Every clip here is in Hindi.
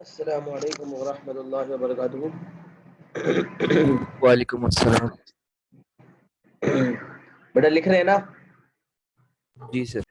अस्सलामु अलैकुम वरहमतुल्लाहि वबरकातुहू। वालेकुम अस्सलाम। बेटा लिख रहे हैं ना? जी सर।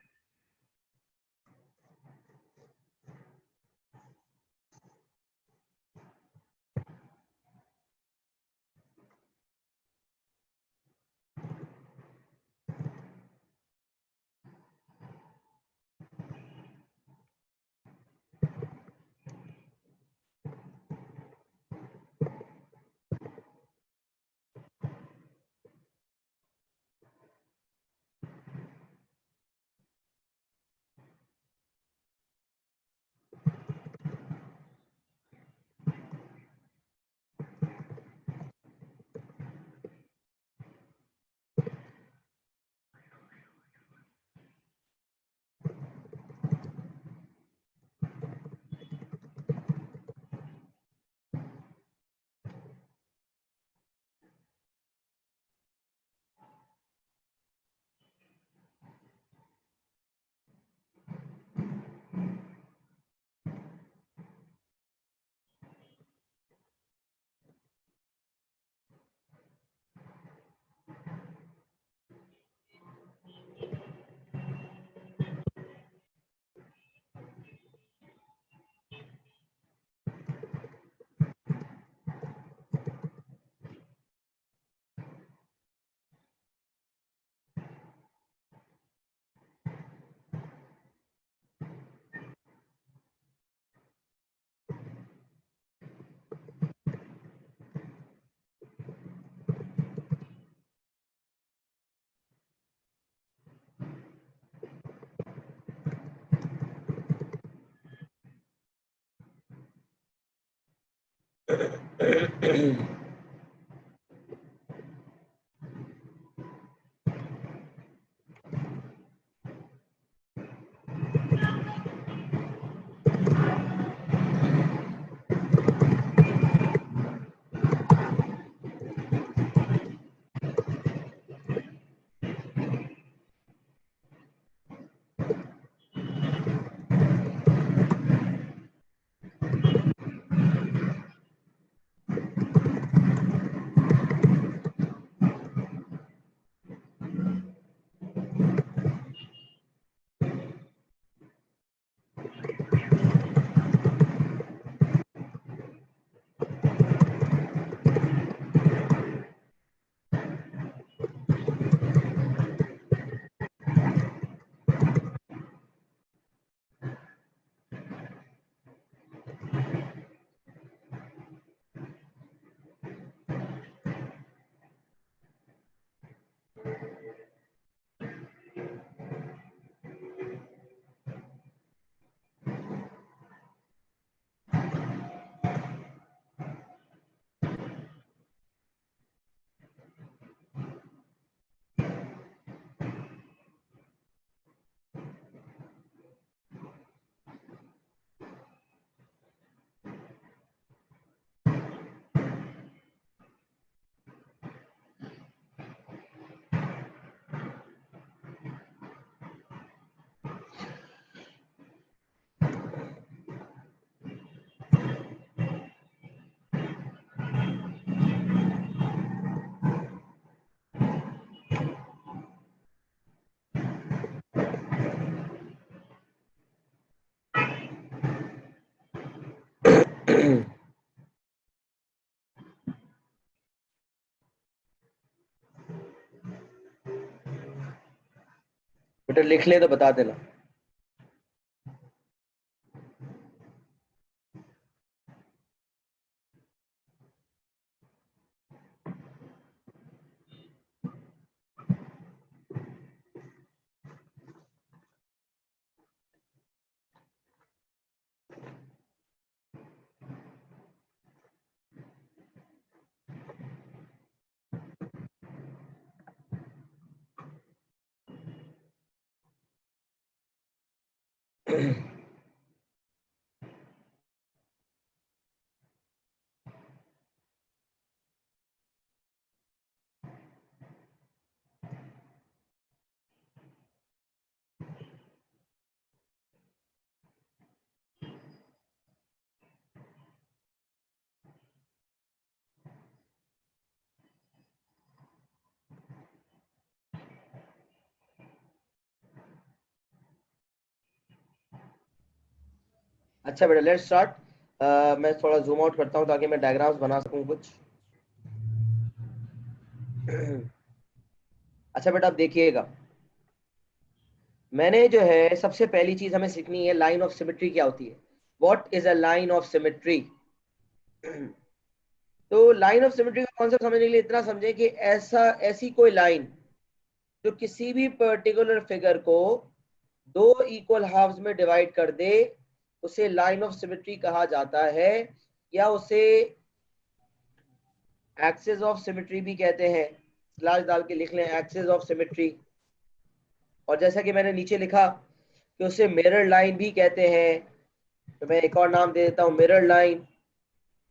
बेटा लिख ले तो बता देना। अच्छा बेटा, लेट्स स्टार्ट। मैं थोड़ा जूम आउट करता हूँ ताकि मैं डायग्राम्स बना सकूँ कुछ। अच्छा बेटा, आप देखिएगा, मैंने जो है सबसे पहली चीज हमें सीखनी है, लाइन ऑफ सिमेट्री क्या होती है। What is a line of symmetry? तो लाइन ऑफ सिमेट्री का कॉन्सेप्ट समझने के लिए इतना समझें कि ऐसी कोई लाइन जो किसी भी पर्टिकुलर फिगर को दो इक्वल हाफ्स में डिवाइड कर दे, उसे लाइन ऑफ सिमेट्री कहा जाता है, या उसे एक्सिस ऑफ सिमेट्री भी कहते हैं। स्लैश डाल के लिख लें, एक्सिस ऑफ सिमेट्री। और जैसा कि मैंने नीचे लिखा कि उसे मिरर लाइन भी कहते हैं, तो मैं एक और नाम दे देता हूं, मिरर लाइन।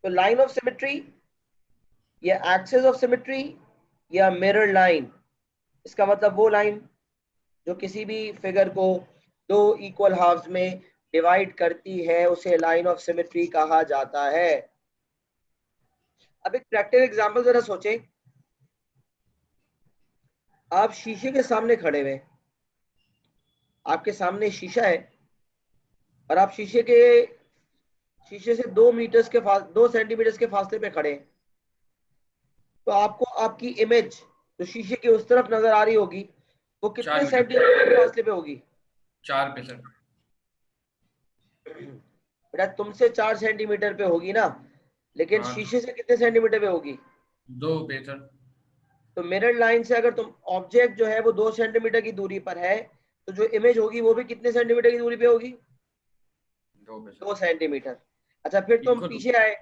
तो लाइन ऑफ सिमेट्री या एक्सिस ऑफ सिमेट्री या मिरर लाइन, इसका मतलब वो लाइन जो किसी भी फिगर को दो इक्वल हाफ्स में डिवाइड करती है, उसे लाइन ऑफ सिमेट्री कहा जाता है। अब एक प्रैक्टिकल एग्जांपल जरा सोचें। आप शीशे के सामने खड़े हुए, आपके सामने शीशा है और आप शीशे से 2 सेंटीमीटर के फासले पे खड़े हैं। तो आपको आपकी इमेज जो शीशे के उस तरफ नजर आ रही होगी, वो 4 कितने मीटर सेंटीमीटर के फासले पे होगी? 4 पे सर। बेटा तुमसे 4 सेंटीमीटर पे होगी ना, लेकिन हाँ, शीशे से कितने सेंटीमीटर पे होगी? 2 पे सर। तो मिरर लाइन से अगर तुम ऑब्जेक्ट जो है वो 2 सेंटीमीटर की दूरी पर है, तो जो इमेज होगी वो भी कितने सेंटीमीटर की दूरी पे होगी? 2 पे सर। 2 सेंटीमीटर। अच्छा, फिर तुम इक्वल। पीछे आए,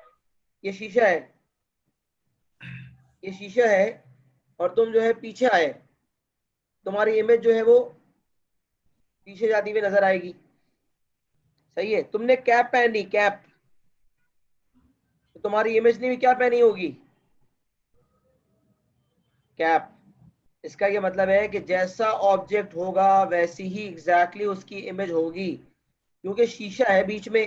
ये शीशा है, ये शीशा है, और तुम जो है पीछे आए, तुम्हारी इमेज जो है वो पीछे जाती हुई नजर आएगी। सही है। तुमने कैप पहनी, कैप, तो तुम्हारी इमेज ने भी क्या पहनी होगी? कैप। इसका ये मतलब है कि जैसा ऑब्जेक्ट होगा वैसी ही एग्जैक्टली उसकी इमेज होगी, क्योंकि शीशा है बीच में।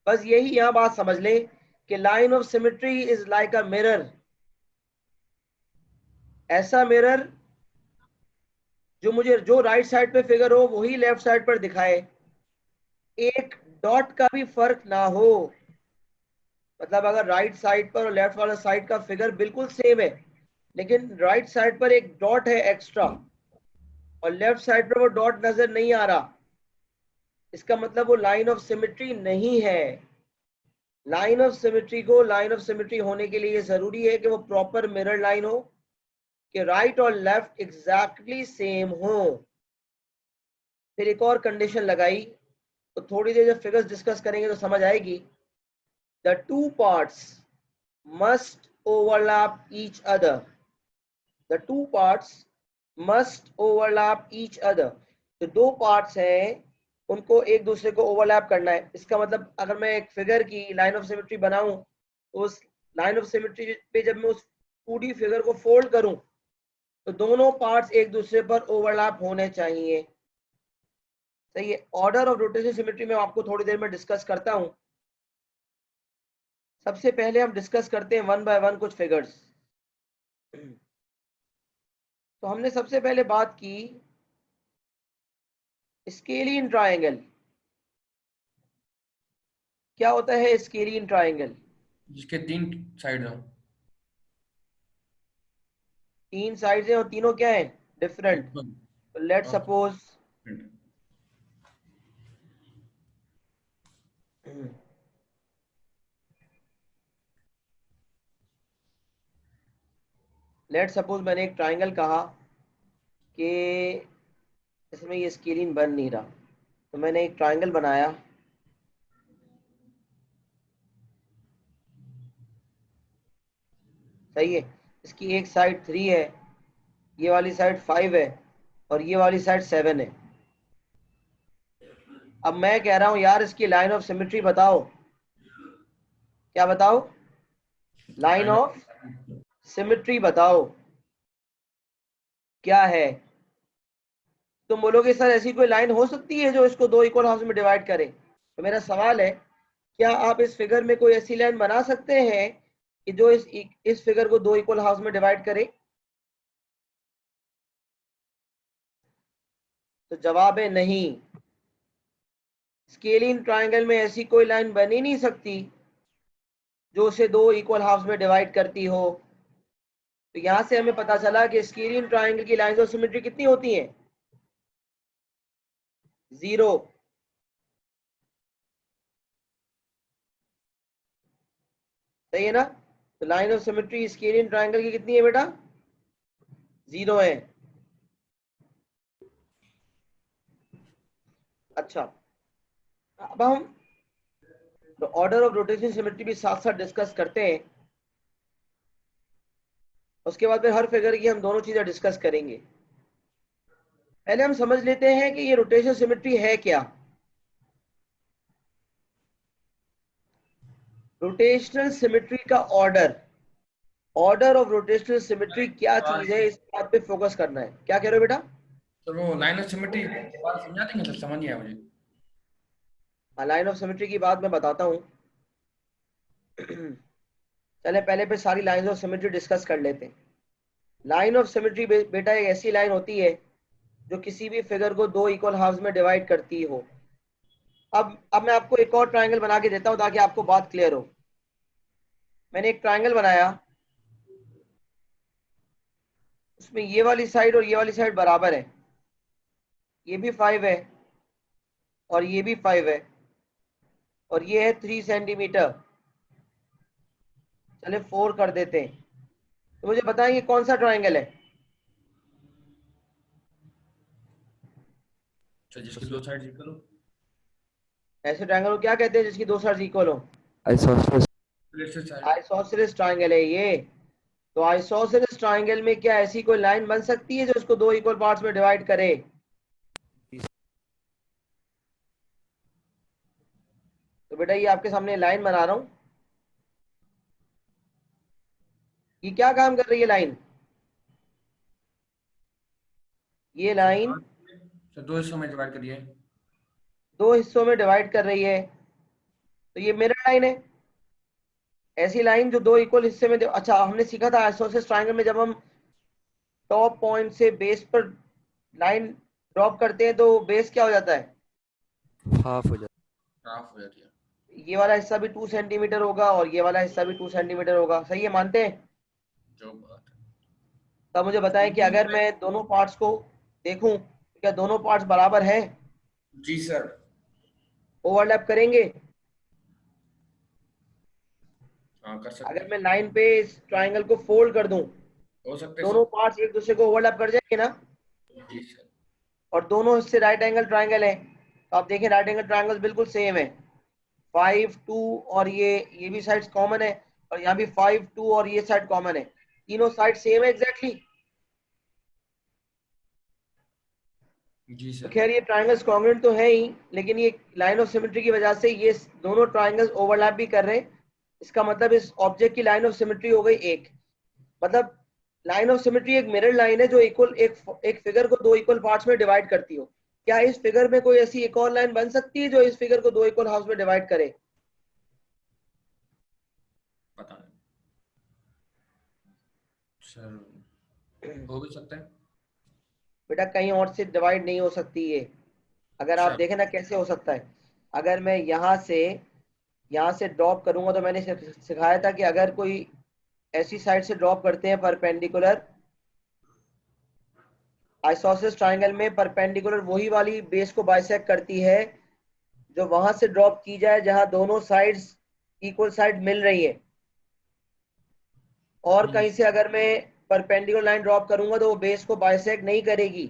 बस यही यहां बात समझ लें कि line of symmetry is like a mirror. ऐसा मिरर जो राइट साइड पे फिगर हो वही लेफ्ट साइड पर दिखाए, एक डॉट का भी फर्क ना हो। मतलब अगर राइट साइड पर और लेफ्ट वाला साइड का फिगर बिल्कुल सेम है, लेकिन राइट साइड पर एक डॉट है एक्स्ट्रा और लेफ्ट साइड पर वो डॉट नजर नहीं आ रहा, इसका मतलब वो लाइन ऑफ सिमेट्री नहीं है। लाइन ऑफ सिमेट्री होने के लिए जरूरी है कि वो प्रॉपर मिरर लाइन हो, कि राइट और लेफ्ट एग्जैक्टली सेम हो। फिर एक और कंडीशन लगाई, तो थोड़ी देर जब फिगर्स डिस्कस करेंगे तो समझ आएगी। The two parts must overlap each other. The two parts must overlap each other. जो दो पार्ट्स हैं उनको एक दूसरे को ओवरलैप करना है। इसका मतलब अगर मैं एक फिगर की लाइन ऑफ सिमेट्री बनाऊं, तो उस लाइन ऑफ सिमेट्री पे जब मैं उस 2D फिगर को फोल्ड करूं, तो दोनों पार्ट्स एक दूसरे पर ओवरलैप होने चाहिए। सही है। ऑर्डर ऑफ रोटेशन सिमेट्री में आपको थोड़ी देर में डिस्कस करता हूं। सबसे पहले हम डिस्कस करते हैं वन बाय वन कुछ फिगर्स। तो हमने सबसे पहले बात की स्केलियन ट्रायंगल। क्या होता है स्केलियन ट्रायंगल? जिसके 3 साइड हो। 3 साइड्स हैं और तीनों क्या हैं? डिफरेंट। इक्वल। तो लेट और सपोज मैंने एक ट्रायंगल कहा कि इसमें ये स्केलियन बन नहीं रहा, तो मैंने एक ट्रायंगल बनाया। सही है। इसकी एक साइड 3 है, ये वाली साइड 5 है और ये वाली साइड 7 है। अब मैं कह रहा हूं यार इसकी लाइन ऑफ सिमेट्री बताओ। क्या बताओ? लाइन लाइन ऑफ सिमेट्री बताओ क्या है। तुम बोलोगे सर ऐसी कोई लाइन हो सकती है जो इसको दो इक्वल हाफ्स में डिवाइड करे? तो मेरा सवाल है, क्या आप इस फिगर में कोई ऐसी लाइन बना सकते हैं कि जो इस फिगर को दो इक्वल हाफ्स में डिवाइड करे? तो जवाब है नहीं। स्केलिन ट्राइंगल में ऐसी कोई लाइन बन ही नहीं सकती जो उसे दो इक्वल हाफ्स में डिवाइड करती हो। तो यहां से हमें पता चला कि स्केलिन ट्राइंगल की लाइंस ऑफ सिमेट्री कितनी होती हैं? 0। सही है ना? तो line of symmetry scalene triangle की कितनी है बेटा? 0 है। अच्छा, अब हम ऑर्डर ऑफ रोटेशन सिमेट्री भी साथ साथ डिस्कस करते हैं। उसके बाद फिर हर फिगर की हम दोनों चीजें डिस्कस करेंगे। पहले हम समझ लेते हैं कि ये रोटेशन सिमेट्री है क्या। रोटेशनल सिमेट्री का ऑर्डर ऑफ रोटेशनल सिमेट्री क्या चीज है, इस बात पे फोकस करना है। क्या कह रहे हो बेटा? तो वो लाइन ऑफ सिमेट्री बात समझा देंगे, तो समझ नहीं आया मुझे। लाइन ऑफ सिमेट्री की बात मैं बताता हूँ। चले पहले पे सारी लाइन ऑफ सिमेट्री डिस्कस कर लेते हैं। लाइन ऑफ सिमेट्री बेटा एक ऐसी लाइन होती है जो किसी भी फिगर को दो इक्वल हाफ्स में डिवाइड करती हो। अब मैं आपको एक और ट्रायंगल बना के देता हूं ताकि आपको बात क्लियर हो। मैंने एक ट्रायंगल बनाया, उसमें ये वाली साइड और ये वाली साइड बराबर है। ये भी 5 है और ये भी 5 है और ये है 3 सेंटीमीटर। चले 4 कर देते हैं। तो मुझे बताएं ये कौन सा ट्रायंगल है? तो जिसकी दो साइड इक्वल हो। ऐसे ट्रायंगल को क्या कहते हैं जिसकी दो साइड इक्वल हो? आइसोसेलेस। साइड। आइसोसेलेस ट्रायंगल है ये। तो आइसोसेलेस ट्रायंगल में क्या ऐसी कोई लाइन बन सकती है जो इसको दो इक्वल पार्ट्स में डिवाइड करे? तो बेटा ये आपके सामने लाइन बना रहा हूं। ये क्या काम कर रही है लाइन? ये लाइन तो दो हिस्सों में डिवाइड करिए। दो हिस्सों में डिवाइड कर रही है। तो ये मिरर लाइन है। ऐसी लाइन जो दो इक्वल हिस्से में अच्छा, हमने सीखा था आइसोसेलेस ट्रायंगल में, जब हम टॉप पॉइंट से बेस पर लाइन ड्रॉप करते हैं तो बेस क्या हो जाता है? हाफ हो जाता हाफ हो जाती है। ये वाला हिस्सा भी 2 सेंटीमीटर होगा और ये वाला हिस्सा भी 2 सेंटीमीटर होगा। सही है, मानते हैं? जो बात तब मुझे बताएं कि अगर मैं दोनों पार्ट्स को देखूं तो क्या दोनों पार्ट्स बराबर हैं? है। जी सर। ओवरलैप करेंगे? हाँ कर सकते अगर हैं। मैं लाइन पे इस ट्रायंगल को फोल्ड कर दूं, हो सकते हैं दोनों सर। पार्ट्स एक दूसरे को ओवरलैप कर जाएंगे ना? जी सर। और दोनों हिस्से राइट एंगल ट्रायंगल है, तो आप देखें राइट एंगल ट्रायंगल बिल्कुल सेम है। 5 2 और ये भी साइड्स कॉमन है और यहाँ भी 5 2 और ये साइड कॉमन है। तीनों साइड सेम है एग्जैक्टली। जी तो सर। खैर ये ट्रायंगल्स कॉन्ग्रुएंट तो है ही, लेकिन ये लाइन ऑफ सिमेट्री की वजह से ये दोनों ट्रायंगल्स ओवरलैप भी कर रहे हैं। इसका मतलब इस ऑब्जेक्ट की लाइन ऑफ सिमेट्री हो गई एक। मतलब लाइन ऑफ सिमेट्री एक मिरर लाइन है जो इक्वल एक फिगर को दो इक्वल पार्ट्स में डिवाइड करती हो। क्या इस फिगर में कोई ऐसी एक और लाइन बन सकती है जो इस फिगर को दो इक्वल हाफ्स में डिवाइड करे? पता नहीं सर, हो भी सकता है। बेटा कहीं और से डिवाइड नहीं हो सकती ये। अगर आप अच्छा। देखें ना कैसे हो सकता है। अगर मैं यहाँ से ड्रॉप करूंगा, तो मैंने सिखाया था कि अगर कोई ऐसी साइड से ड्रॉप करते हैं परपेंडिकुलर, आइसोसेलेस ट्रायंगल में परपेंडिकुलर वही वाली बेस को बाइसेक्ट करती है जो वहां से ड्रॉप की जाए जहां दोनों साइड्स इक्वल साइड मिल रही है। और कहीं से अगर मैं परपेंडिकुलर लाइन ड्रॉप करूंगा तो वो बेस को बाइसेक्ट नहीं करेगी।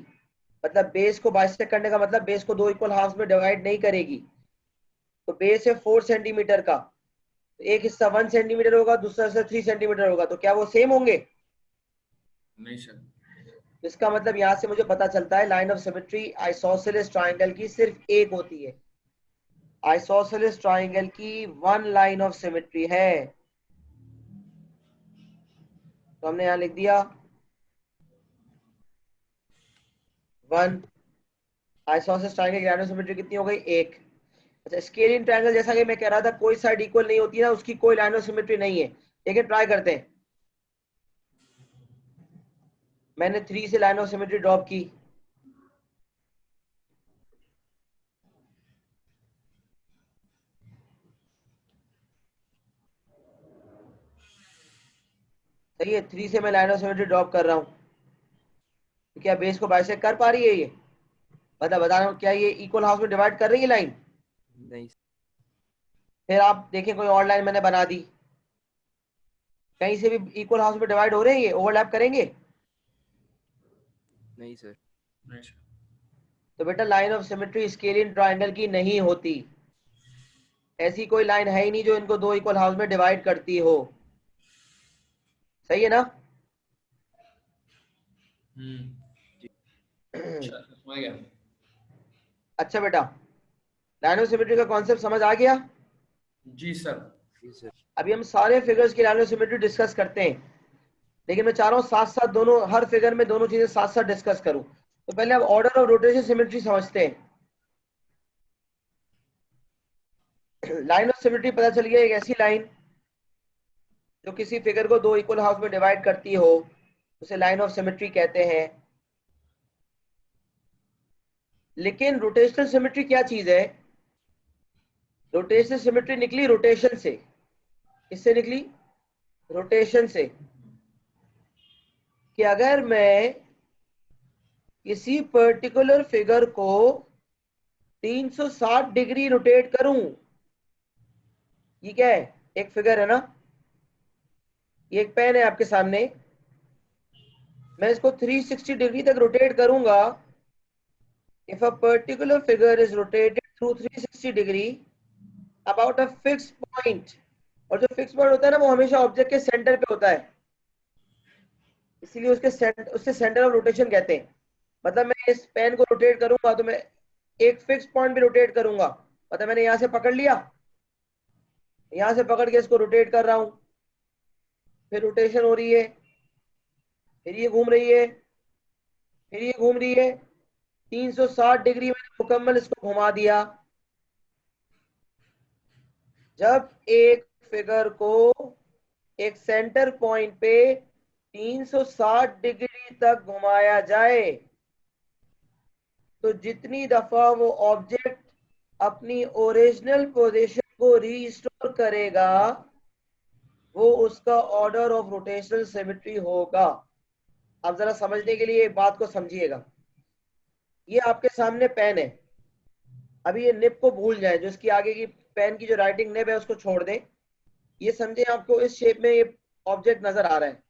मतलब बेस को बाइसेक्ट करने का मतलब बेस को दो इक्वल हाफ्स में डिवाइड नहीं करेगी। तो बेस है 4 सेंटीमीटर का, तो एक हिस्सा 1 सेंटीमीटर होगा, दूसरा हिस्सा 3 सेंटीमीटर होगा। तो क्या वो सेम होंगे? नहीं सर। इसका मतलब यहां से मुझे पता चलता है line of symmetry isosceles triangle की सिर्फ एक होती है। आइसोसेलेस ट्रायंगल की वन लाइन ऑफ सिमेट्री है। तो हमने यहां लिख दिया 1। आइसोसेलेस ट्रायंगल की लाइन ऑफ सिमेट्री कितनी हो गई? एक। अच्छा, स्केलिन ट्रायंगल जैसा कि मैं कह रहा था कोई साइड इक्वल नहीं होती ना, उसकी कोई लाइन ऑफ सिमेट्री नहीं है। ठीक है, ट्राई करते हैं। मैंने 3 से लाइन ऑफ सिमेट्री ड्रॉप की। सही है, 3 से मैं लाइन ऑफ सिमेट्री ड्रॉप कर रहा हूँ। तो क्या बेस को बाइसेक्ट कर पा रही है ये? बता रहा हूँ, क्या ये इक्वल हाउस में डिवाइड कर रही है लाइन? नहीं फिर आप देखें कोई और लाइन मैंने बना दी, कहीं से भी इक्वल हाउस में डिवाइड हो रहे हैं, ये ओवरलैप करेंगे? नहीं सर। नहीं सर। तो बेटा line of symmetry scalene triangle की नहीं होती। ऐसी कोई लाइन है ही नहीं जो इनको दो इक्वल हाउस में डिवाइड करती हो। सही है ना? अच्छा समझ गया। अच्छा बेटा, लाइन ऑफ सिमेट्री का कॉन्सेप्ट समझ आ गया? जी सर। जी सर। अभी हम सारे फिगर्स की लाइन ऑफ सिमेट्री डिस्कस करते हैं, लेकिन मैं चाह रहा हूँ साथ साथ दोनों, हर फिगर में दोनों चीजें साथ साथ डिस्कस करूं। तो पहले अब ऑर्डर ऑफ रोटेशन सिमेट्री समझते हैं। लाइन ऑफ सिमेट्री पता चल गया, एक ऐसी लाइन जो किसी फिगर को दो इक्वल हाउस में डिवाइड करती हो उसे लाइन ऑफ सिमेट्री कहते हैं। लेकिन रोटेशनल सिमेट्री क्या चीज है? रोटेशनल सिमेट्री निकली रोटेशन से। किससे निकली? रोटेशन से। कि अगर मैं किसी पर्टिकुलर फिगर को 360 डिग्री रोटेट करूं, ये क्या है? एक फिगर है ना, ये एक पेन है आपके सामने, मैं इसको 360 डिग्री तक रोटेट करूंगा। If a particular figure is rotated through 360 degree about a fix point, और जो फिक्स पॉइंट होता है ना वो हमेशा ऑब्जेक्ट के सेंटर पे होता है, इसीलिए उससे सेंटर ऑफ रोटेशन कहते हैं। मतलब मैं इस पेन को रोटेट करूंगा तो मैं एक फिक्स पॉइंट पे रोटेट करूंगा। मतलब मैंने यहां से पकड़ लिया, यहां से पकड़ के इसको रोटेट कर रहा हूं, फिर रोटेशन हो रही है, फिर ये घूम रही है, फिर ये घूम रही है, 360 डिग्री मैंने मुकम्मल इसको घुमा दिया। जब एक फिगर को एक सेंटर पॉइंट पे 360 डिग्री तक घुमाया जाए तो जितनी दफा वो ऑब्जेक्ट अपनी ओरिजिनल पोजीशन को रीस्टोर करेगा वो उसका ऑर्डर ऑफ रोटेशनल सिमेट्री होगा। अब जरा समझने के लिए एक बात को समझिएगा। ये आपके सामने पेन है, अभी ये निब को भूल जाए, जो इसकी आगे की पेन की जो राइटिंग निब है उसको छोड़ दें। ये समझे आपको इस शेप में ये ऑब्जेक्ट नजर आ रहा है।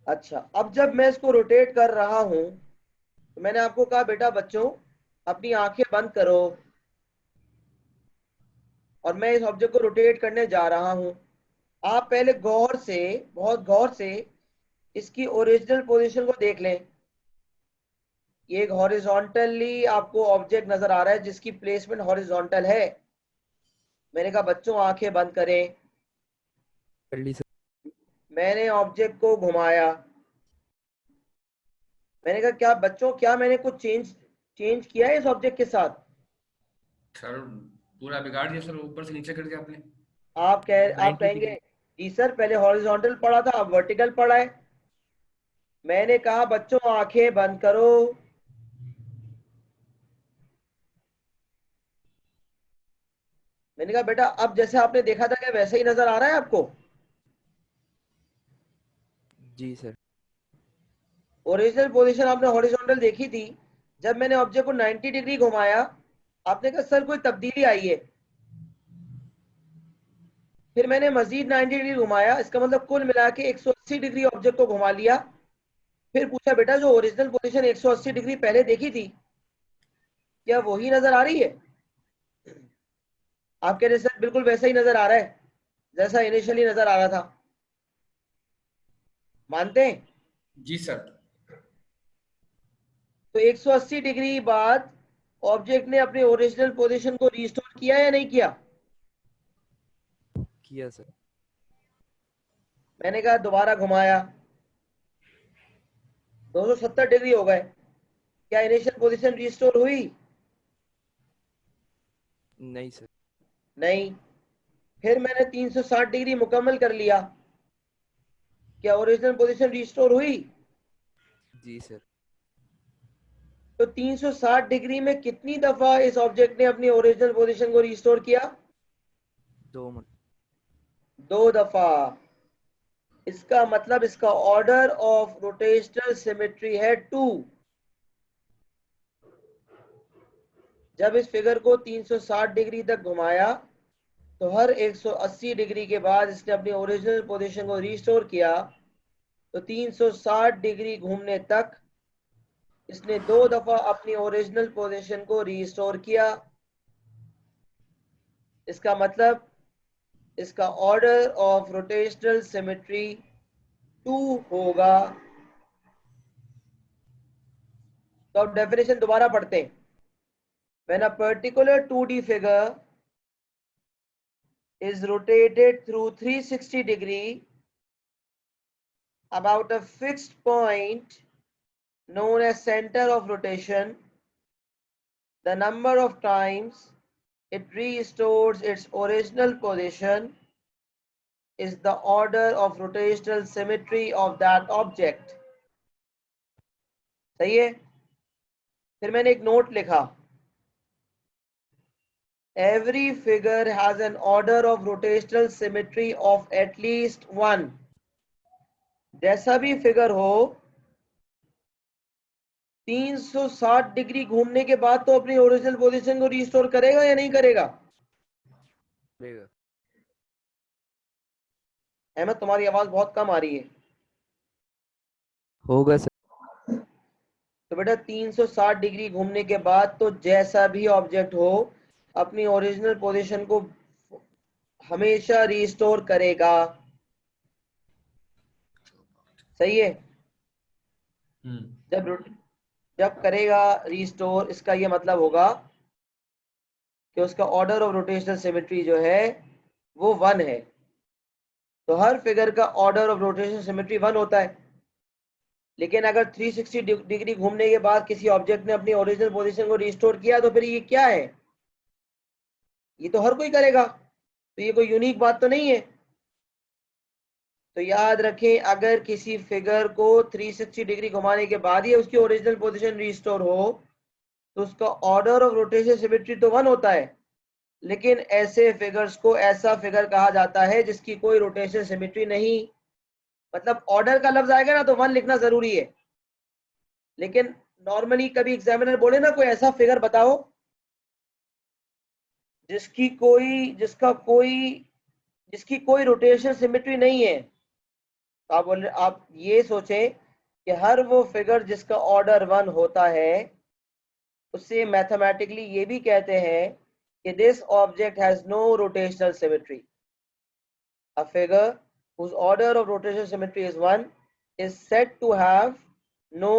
अच्छा, अब जब मैं इसको रोटेट कर रहा हूं तो मैंने आपको कहा बेटा बच्चों अपनी आंखें बंद करो और मैं इस ऑब्जेक्ट को रोटेट करने जा रहा हूं। आप पहले गौर से, बहुत गौर से इसकी ओरिजिनल पोजीशन को देख लें। ये एक हॉरिजॉन्टली आपको ऑब्जेक्ट नजर आ रहा है जिसकी प्लेसमेंट हॉरिजॉन्टल है। मैंने कहा बच्चों आंखें बंद करें, कर ली सर। मैंने ऑब्जेक्ट को घुमाया। मैंने कहा क्या बच्चों, क्या मैंने कुछ चेंज किया है इस ऑब्जेक्ट के साथ? सर पूरा बिगाड़ दिया सर, ऊपर से नीचे कर दिया आपने। आप 90 कहेंगे डिग्री। जी सर पहले हॉरिजॉन्टल पढ़ा था अब वर्टिकल पढ़ा है। मैंने कहा बच्चों आंखें बंद करो, मैंने कहा बेटा अब जैसे आपने देखा था क्या वैसे ही नजर आ रहा है आपको? जी सर। ओरिजिनल पोजीशन आपने हॉरिजॉन्टल देखी थी, जब मैंने ऑब्जेक्ट को 90 डिग्री घुमाया आपने कहा सर कोई तब्दीली आई है। फिर मैंने मजीद 90 डिग्री घुमाया, इसका मतलब कुल मिला के 180 डिग्री ऑब्जेक्ट को घुमा लिया। फिर पूछा बेटा जो ओरिजिनल पोजीशन 180 डिग्री पहले देखी थी क्या वही नजर आ रही है? आप कह रहे सर बिल्कुल वैसा ही नजर आ रहा है जैसा इनिशियली नजर आ रहा था। मानते हैं? जी सर। तो 180 डिग्री बाद ऑब्जेक्ट ने अपने ओरिजिनल पोजीशन को रिस्टोर किया या नहीं किया? किया सर। मैंने कहा दोबारा घुमाया, 270 डिग्री हो गए, क्या इनिशियल पोजीशन रिस्टोर हुई? नहीं सर। नहीं। फिर मैंने 360 डिग्री मुकम्मल कर लिया, क्या ओरिजिनल पोजीशन रिस्टोर हुई? जी सर। तो 360 डिग्री में कितनी दफा इस ऑब्जेक्ट ने अपनी ओरिजिनल पोजीशन को रिस्टोर किया? 2 मिनट। 2 दफा, इसका मतलब इसका ऑर्डर ऑफ रोटेशनल सिमेट्री है 2। जब इस फिगर को 360 डिग्री तक घुमाया तो हर 180 डिग्री के बाद इसने अपनी ओरिजिनल पोजीशन को रिस्टोर किया, तो 360 डिग्री घूमने तक इसने 2 दफा अपनी ओरिजिनल पोजीशन को रिस्टोर किया। इसका मतलब इसका ऑर्डर ऑफ रोटेशनल सिमेट्री 2 होगा। तो अब डेफिनेशन दोबारा पढ़ते हैं। When a particular 2D figure is rotated through 360 degree about a fixed point known as center of rotation, the number of times it restores its original position is the order of rotational symmetry of that object. सही है। फिर मैंने एक नोट लिखा, every figure has an order of rotational symmetry of at least 1। जैसा भी फिगर हो 360 डिग्री घूमने के बाद तो अपनी ओरिजिनल पोजीशन को रिस्टोर करेगा या नहीं करेगा? करेगा। अहमद तुम्हारी आवाज बहुत कम आ रही है। होगा सर। तो बेटा 360 डिग्री घूमने के बाद तो जैसा भी ऑब्जेक्ट हो अपनी ओरिजिनल पोजीशन को हमेशा रिस्टोर करेगा। सही है। जब करेगा रिस्टोर, इसका ये मतलब होगा कि उसका ऑर्डर ऑफ रोटेशनल सिमेट्री जो है वो 1 है। तो हर फिगर का ऑर्डर ऑफ रोटेशनल सिमेट्री 1 होता है। लेकिन अगर 360 डिग्री घूमने के बाद किसी ऑब्जेक्ट ने अपनी ओरिजिनल पोजीशन को रिस्टोर किया तो फिर ये क्या है? ये तो हर कोई करेगा, तो ये कोई यूनिक बात तो नहीं है। तो याद रखें, अगर किसी फिगर को 360 डिग्री घुमाने के बाद ही उसकी ओरिजिनल पोजीशन रिस्टोर हो तो उसका ऑर्डर ऑफ रोटेशन सिमेट्री तो 1 होता है। लेकिन ऐसे फिगर्स को ऐसा फिगर कहा जाता है जिसकी कोई रोटेशन सिमेट्री नहीं। मतलब ऑर्डर का लफ्ज आएगा ना तो 1 लिखना जरूरी है। लेकिन नॉर्मली कभी एग्जामिनर बोले ना कोई ऐसा फिगर बताओ जिसकी कोई रोटेशन सिमेट्री नहीं है, तो आप ये सोचें कि हर वो फिगर जिसका ऑर्डर 1 होता है उससे मैथमेटिकली ये भी कहते हैं कि this object has no rotational symmetry. A figure whose order of rotation symmetry is 1 is said to have no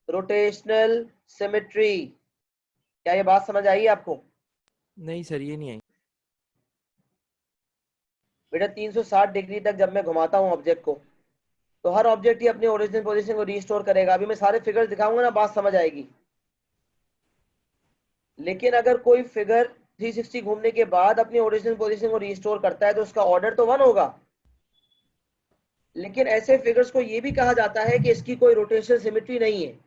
rotational symmetry। क्या ये बात समझ आई आपको? नहीं सर, ये नहीं आई। बेटा 360 डिग्री तक जब मैं घुमाता हूं ऑब्जेक्ट को तो हर ऑब्जेक्ट ही अपने ओरिजिनल पोजीशन को रिस्टोर करेगा। अभी मैं सारे फिगर दिखाऊंगा ना, बात समझ आएगी। लेकिन अगर कोई फिगर 360 घूमने के बाद अपनी ओरिजिनल पोजीशन को रिस्टोर करता है तो उसका ऑर्डर तो 1 होगा। लेकिन ऐसे फिगर्स को यह भी कहा जाता है कि इसकी कोई रोटेशनल सिमेट्री नहीं है।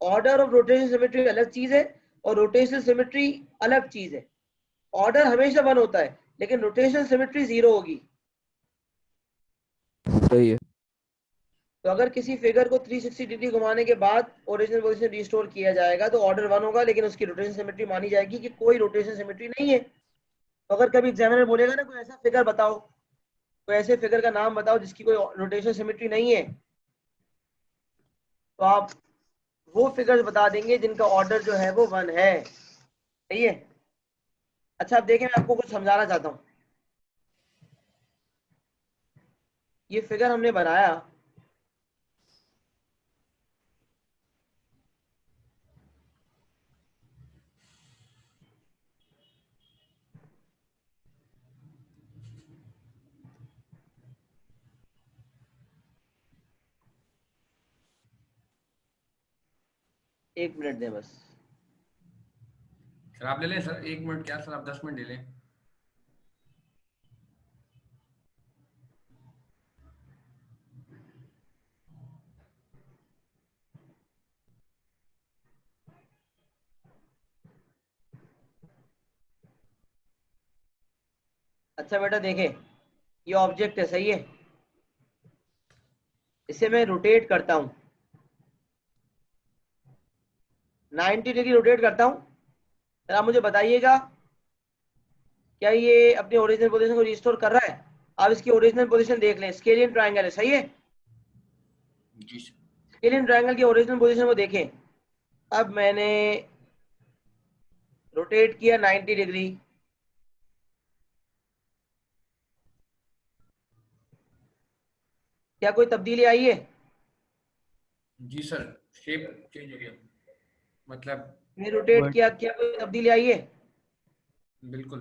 ऑर्डर ऑफ रोटेशनल सिमेट्री अलग चीज है और रोटेशनल सिमेट्री अलग चीज है। ऑर्डर हमेशा 1 होता है लेकिन रोटेशनल सिमेट्री 0 होगी। सही है। तो अगर किसी फिगर को 360 डिग्री घुमाने के बाद ओरिजिनल पोजीशन रिस्टोर किया जाएगा तो ऑर्डर 1 होगा, लेकिन उसकी रोटेशन सिमेट्री मानी जाएगी कि कोई रोटेशन सिमेट्री नहीं है। तो अगर कभी एग्जामिनर बोलेगा ना कोई ऐसा फिगर बताओ, कोई ऐसे फिगर का नाम बताओ जिसकी कोई रोटेशन सिमेट्री नहीं है, तो आप वो फिगर बता देंगे जिनका ऑर्डर जो है वो 1 है। सही है। अच्छा अब देखें, मैं आपको कुछ समझाना चाहता हूँ। ये फिगर हमने बनाया, एक मिनट दें बस। सर आप ले लें सर, 1 मिनट क्या सर, आप 10 मिनट ले लें। अच्छा बेटा देखें, ये ऑब्जेक्ट है, सही है। इसे मैं रोटेट करता हूं, 90 डिग्री रोटेट करता हूं। फिर आप मुझे बताइएगा क्या ये अपनी ओरिजिनल पोजीशन को रिस्टोर कर रहा है। आप इसकी ओरिजिनल पोजीशन देख लें, स्केलियन ट्रायंगल है, सही है। जी सर। स्केलियन ट्रायंगल की ओरिजिनल पोजीशन को देखें। अब मैंने रोटेट किया 90 डिग्री, क्या कोई तब्दीली आई है? जी सर, शेप चेंज हो गया, मतलब फिर रोटेट बट किया, क्या कोई तब्दीली आई है? बिल्कुल।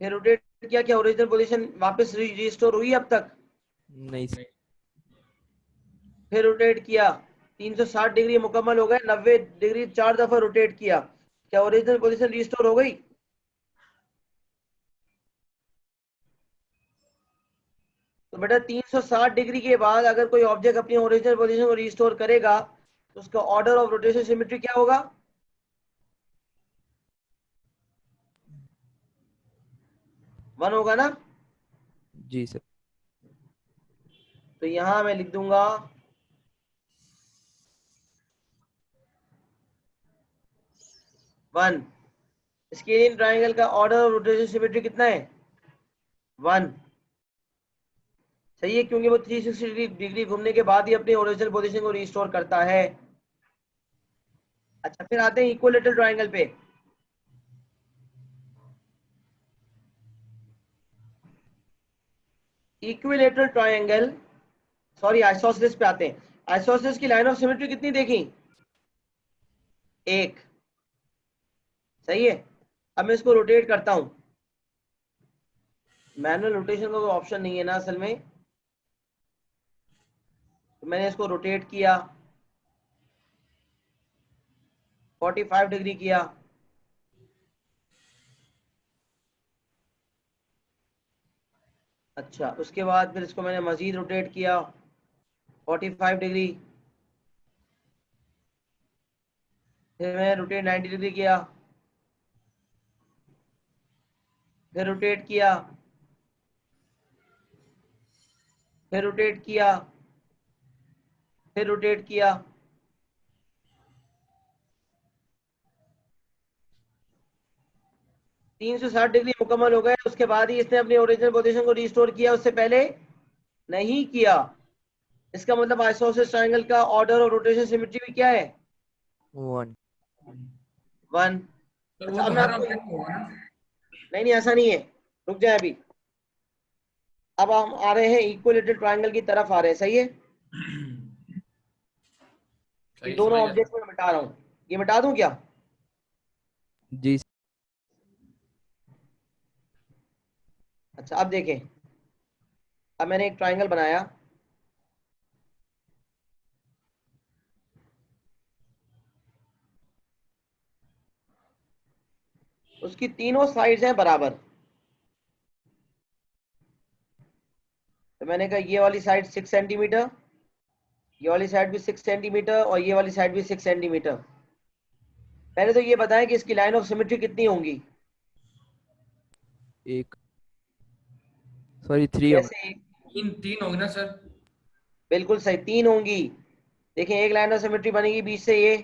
फिर रोटेट किया, क्या ओरिजिनल पोजीशन वापस रिस्टोर हुई अब तक? नहीं सर। नहीं। फिर रोटेट किया, 360 डिग्री मुकम्मल हो गए, 90 डिग्री 4 दफा रोटेट किया, क्या ओरिजिनल पोजीशन रिस्टोर हो गई? तो बेटा 360 डिग्री के बाद अगर कोई ऑब्जेक्ट अपनी ओरिजिनल पोजीशन को रिस्टोर करेगा तो उसका ऑर्डर ऑफ रोटेशन सिमेट्री क्या होगा? 1 होगा ना। जी सर। तो यहां मैं लिख दूंगा 1। स्केलियन ट्रायंगल का ऑर्डर ऑफ रोटेशन सिमेट्री कितना है? 1। सही है, क्योंकि वो 360 डिग्री घूमने के बाद ही अपनी ओरिजिनल पोजीशन को रिस्टोर करता है। अच्छा, फिर आते हैं इक्विलेटरल ट्रायंगल पे। इक्विलेटरल ट्रायंगल, सॉरी आइसोसेलेस पे आते हैं। आइसोसेलेस की लाइन ऑफ सिमेट्री कितनी देखी? 1। सही है। अब मैं इसको रोटेट करता हूं, मैनुअल रोटेशन का कोई ऑप्शन नहीं है ना असल में, तो मैंने इसको रोटेट किया, 45 डिग्री किया। अच्छा, उसके बाद फिर इसको मैंने मजीद रोटेट किया 45 डिग्री। फिर मैंने रोटेट 90 डिग्री किया, फिर रोटेट किया, फिर रोटेट किया, फिर रोटेट किया। 360 डिग्री मुकम्मल हो गए, उसके बाद ही इसने अपनी ओरिजिनल पोजीशन को रिस्टोर किया, उससे पहले नहीं किया। इसका मतलब आइसोसेलेस ट्रायंगल का ऑर्डर ऑफ रोटेशन सिमेट्री भी क्या है? 1। 1। सर वो अच्छा, अब तो मैं हर आपको, ऑब्जेक्ट में होगा ना। नहीं नहीं ऐसा नहीं है, रुक जाए अभी। अब हम आ रहे हैं इक्विलेटरल ट्रायंगल की तरफ आ रहे हैं, सही है। इन सही, दोनों समझ गया ऑब्जेक्ट सर। को मैं मिटा रहा हूं, ये मिटा दूं क्या? जी सर। अच्छा, अब देखें। अब मैंने एक ट्रायंगल बनाया, उसकी तीनों साइड्स हैं बराबर। तो मैंने कहा ये वाली साइड 6 सेंटीमीटर, ये वाली साइड भी 6 सेंटीमीटर और ये वाली साइड भी 6 सेंटीमीटर। पहले तो ये बताएं कि इसकी लाइन ऑफ सिमेट्री कितनी होंगी? एक, सॉरी 3 होंगे। कैसे? तीन तीन होगी ना सर। बिल्कुल सही, 3 होंगी। देखें, एक लाइन ऑफ सिमेट्री बनेगी बीच से, ये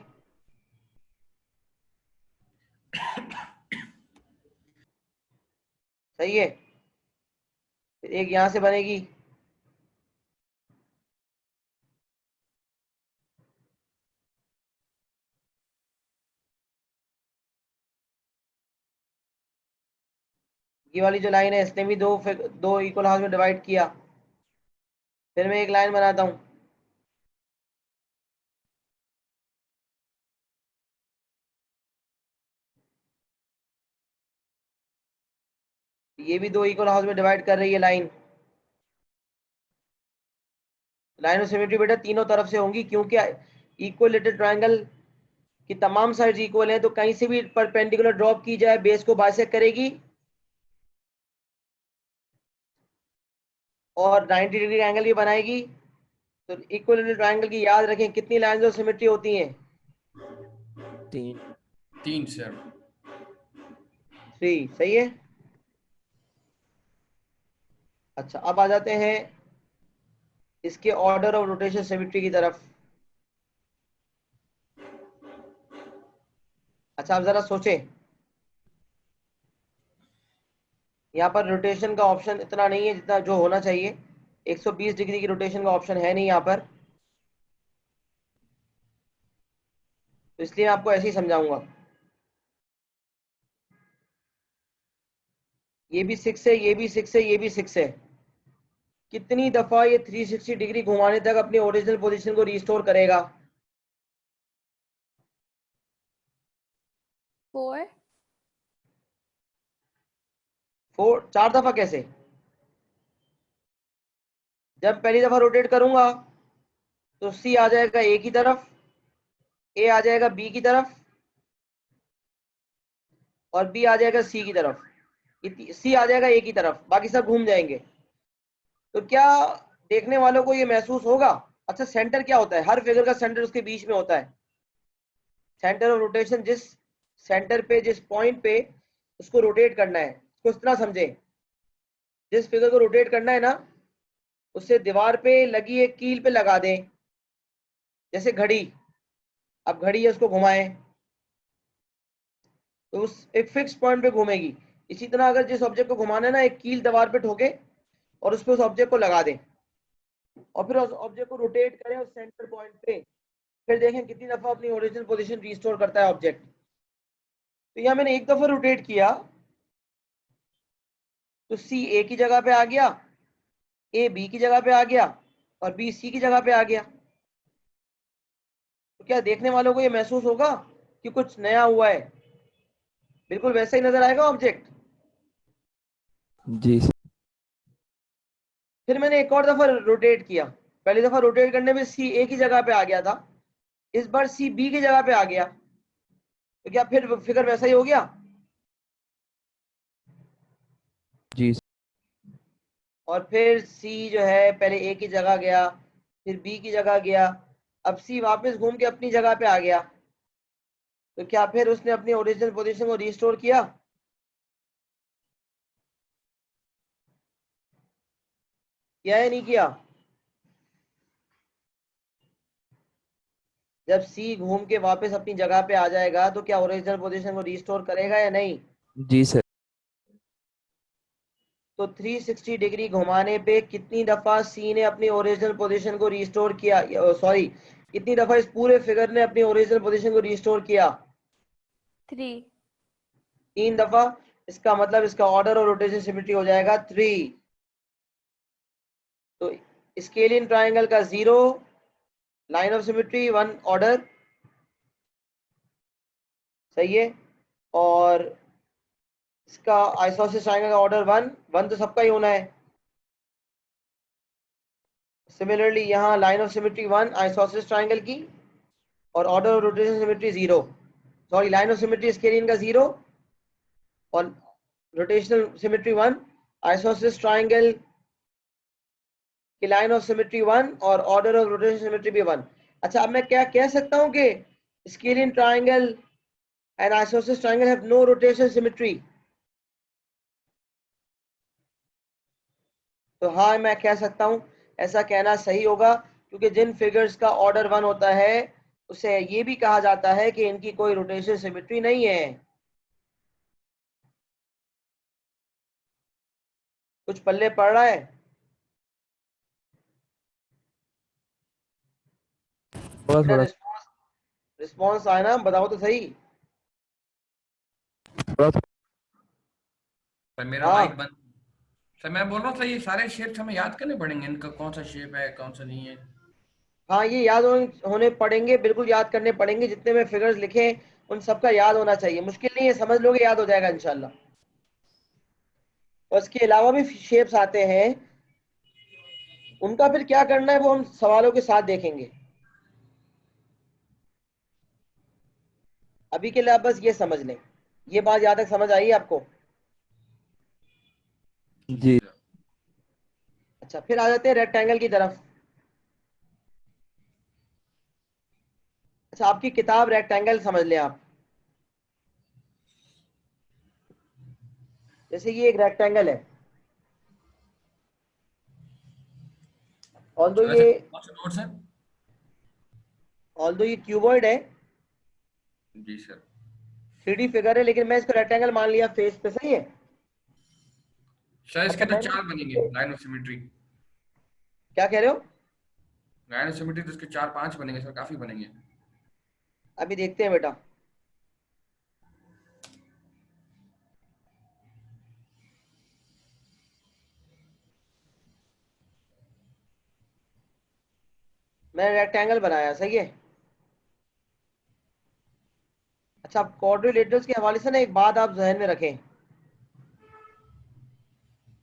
सही है। फिर एक यहां से बनेगी, ये वाली जो लाइन है इसने भी दो इक्वल हाफ में डिवाइड किया। फिर मैं एक लाइन बनाता हूं, ये भी दो इक्वल हाफ में डिवाइड कर रही है लाइन। लाइन ऑफ सिमेट्री बेटा तीनों तरफ से होंगी, क्योंकि इक्विलेटरल ट्रायंगल की तमाम साइड्स इक्वल हैं, तो कहीं से भी परपेंडिकुलर ड्रॉप की जाए बेस को बाइसेक्ट करेगी और 90 डिग्री एंगल भी बनाएगी। तो इक्विलेटरल ट्रायंगल की याद रखें कितनी लाइंस ऑफ सिमेट्री होती हैं? 3। तीन सर। 3, सही है। अच्छा, अब आ जाते हैं इसके ऑर्डर ऑफ रोटेशन सिमेट्री की तरफ। अच्छा, आप जरा सोचें, यहाँ पर रोटेशन का ऑप्शन इतना नहीं है जितना जो होना चाहिए। 120 डिग्री की रोटेशन का ऑप्शन है नहीं यहाँ पर, तो इसलिए मैं आपको ऐसे ही समझाऊंगा। ये भी 6 है, ये भी 6 है, ये भी 6 है। कितनी दफा ये 360 डिग्री घुमाने तक अपनी ओरिजिनल पोजीशन को रिस्टोर करेगा? 4। 4 दफा कैसे? जब पहली दफा रोटेट करूंगा तो सी आ जाएगा ए की तरफ, ए आ जाएगा बी की तरफ, और बी आ जाएगा सी की तरफ, सी आ जाएगा ए की तरफ, बाकी सब घूम जाएंगे। तो क्या देखने वालों को ये महसूस होगा? अच्छा, सेंटर क्या होता है? हर फिगर का सेंटर उसके बीच में होता है। सेंटर ऑफ रोटेशन, जिस सेंटर पे, जिस पॉइंट पे उसको रोटेट करना है, उसको इस तरह समझें, जिस फिगर को रोटेट करना है ना, उससे दीवार पे लगी एक कील पे लगा दें, जैसे घड़ी। अब घड़ी है, उसको घुमाएं तो उस एक फिक्स पॉइंट पे घूमेगी। इसी तरह अगर जिस ऑब्जेक्ट को घुमाना है ना, एक कील दीवार पे ठोके और उस पर उस ऑब्जेक्ट को लगा दें, और फिर उस ऑब्जेक्ट को रोटेट करें उस सेंटर पॉइंट पे, फिर देखें कितनी दफा अपनी ओरिजिनल पोजीशन रिस्टोर करता है ऑब्जेक्ट। तो यहाँ मैंने एक दफा रोटेट किया तो सी ए की जगह पे आ गया, ए बी की जगह पे आ गया, और बी सी की जगह पे आ गया। तो क्या देखने वालों को ये महसूस होगा कि कुछ नया हुआ है? बिल्कुल वैसा ही नजर आएगा ऑब्जेक्ट। जी सर। फिर मैंने एक और दफा रोटेट किया। पहली दफा रोटेट करने में सी ए की जगह पे आ गया था, इस बार सी बी की जगह पे आ गया। तो क्या फिर फिगर वैसा ही हो गया? जी सर। और फिर सी जो है पहले ए की जगह गया, फिर बी की जगह गया, अब सी वापस घूम के अपनी जगह पे आ गया। तो क्या फिर उसने अपनी ओरिजिनल पोजीशन को रिस्टोर किया? किया या नहीं किया? जब सी घूम के वापस अपनी जगह पे आ जाएगा तो क्या ओरिजिनल पोजीशन को रिस्टोर करेगा या नहीं? जी सर। तो 360 डिग्री घुमाने पे कितनी दफा सी ने अपनी ओरिजिनल पोजीशन को रिस्टोर किया? सॉरी, कितनी दफा इस पूरे फिगर ने अपनी ओरिजिनल पोजीशन को रिस्टोर किया? 3। 3 दफा। इसका मतलब इसका ऑर्डर और रोटेशन सिमेट्री हो जाएगा 3। तो स्केलियन ट्राइंगल का 0, लाइन ऑफ सिमेट्री 1 ऑर्डर, सही है। और इसका आइसोसेलेस ट्राइंगल का ऑर्डर 1, 1 तो सबका ही होना है। सिमिलरली यहाँ line of symmetry 1 isosceles triangle की, और order of rotation symmetry 0। Sorry, line of symmetry scalene का 0 और रोटेशनल सिमेट्री 1, आइसोसेलेस ट्राइंगल की लाइन ऑफ सिमेट्री 1 और ऑर्डर ऑफ रोटेशन सिमेट्री भी 1। अच्छा, अब मैं क्या कह सकता हूँ कि scalene triangle and isosceles triangle have no rotation symmetry? तो हाँ, मैं कह सकता हूँ, ऐसा कहना सही होगा, क्योंकि जिन फिगर्स का ऑर्डर 1 होता है उसे ये भी कहा जाता है कि इनकी कोई रोटेशन सिमेट्री नहीं है। कुछ पल्ले पड़ रहा है? थोड़ा थोड़ा रिस्पॉन्स आए ना, बताओ तो सही। थोड़ा थोड़ा। सर मेरा हाँ माइक बंद। सर मैं बोल रहा था ये सारे शेप्स हमें याद करने पड़ेंगे, इनका कौन सा शेप है कौन सा नहीं है। हाँ, ये याद होने पड़ेंगे, बिल्कुल याद करने पड़ेंगे। जितने में फिगर्स लिखे उन सबका याद होना चाहिए, मुश्किल नहीं है, समझ लोगे याद हो जाएगा इंशाल्लाह। और इसके अलावा भी शेप्स आते हैं, उनका फिर क्या करना है वो हम सवालों के साथ देखेंगे। अभी के लिए आप बस ये समझ लें। ये बात यहाँ तक समझ आई आपको? जी जी। सर। अच्छा, फिर आ जाते हैं रेक्टेंगल की तरफ। अच्छा, आपकी किताब रेक्टेंगल समझ लें आप। जैसे ये एक रेक्टेंगल है, ऑल्दो वैसे ये कौन से नोट्स हैं? क्यूबॉइड है, जी सर। 3D फिगर है, लेकिन मैं इसको रेक्टेंगल मान लिया फेस पे, सही है। सर अच्छा इसके तो मैंने 4 बनेंगे लाइन ऑफ सिमेट्री। क्या कह रहे हो? लाइन ऑफ सिमेट्री तो इसके 4-5 बनेंगे सर, काफी बनेंगे। अभी देखते हैं बेटा। मैंने रेक्टेंगल बनाया, सही है। अच्छा, क्वाड्रिलेटरल्स के हवाले से ना एक बात आप जहन में रखें।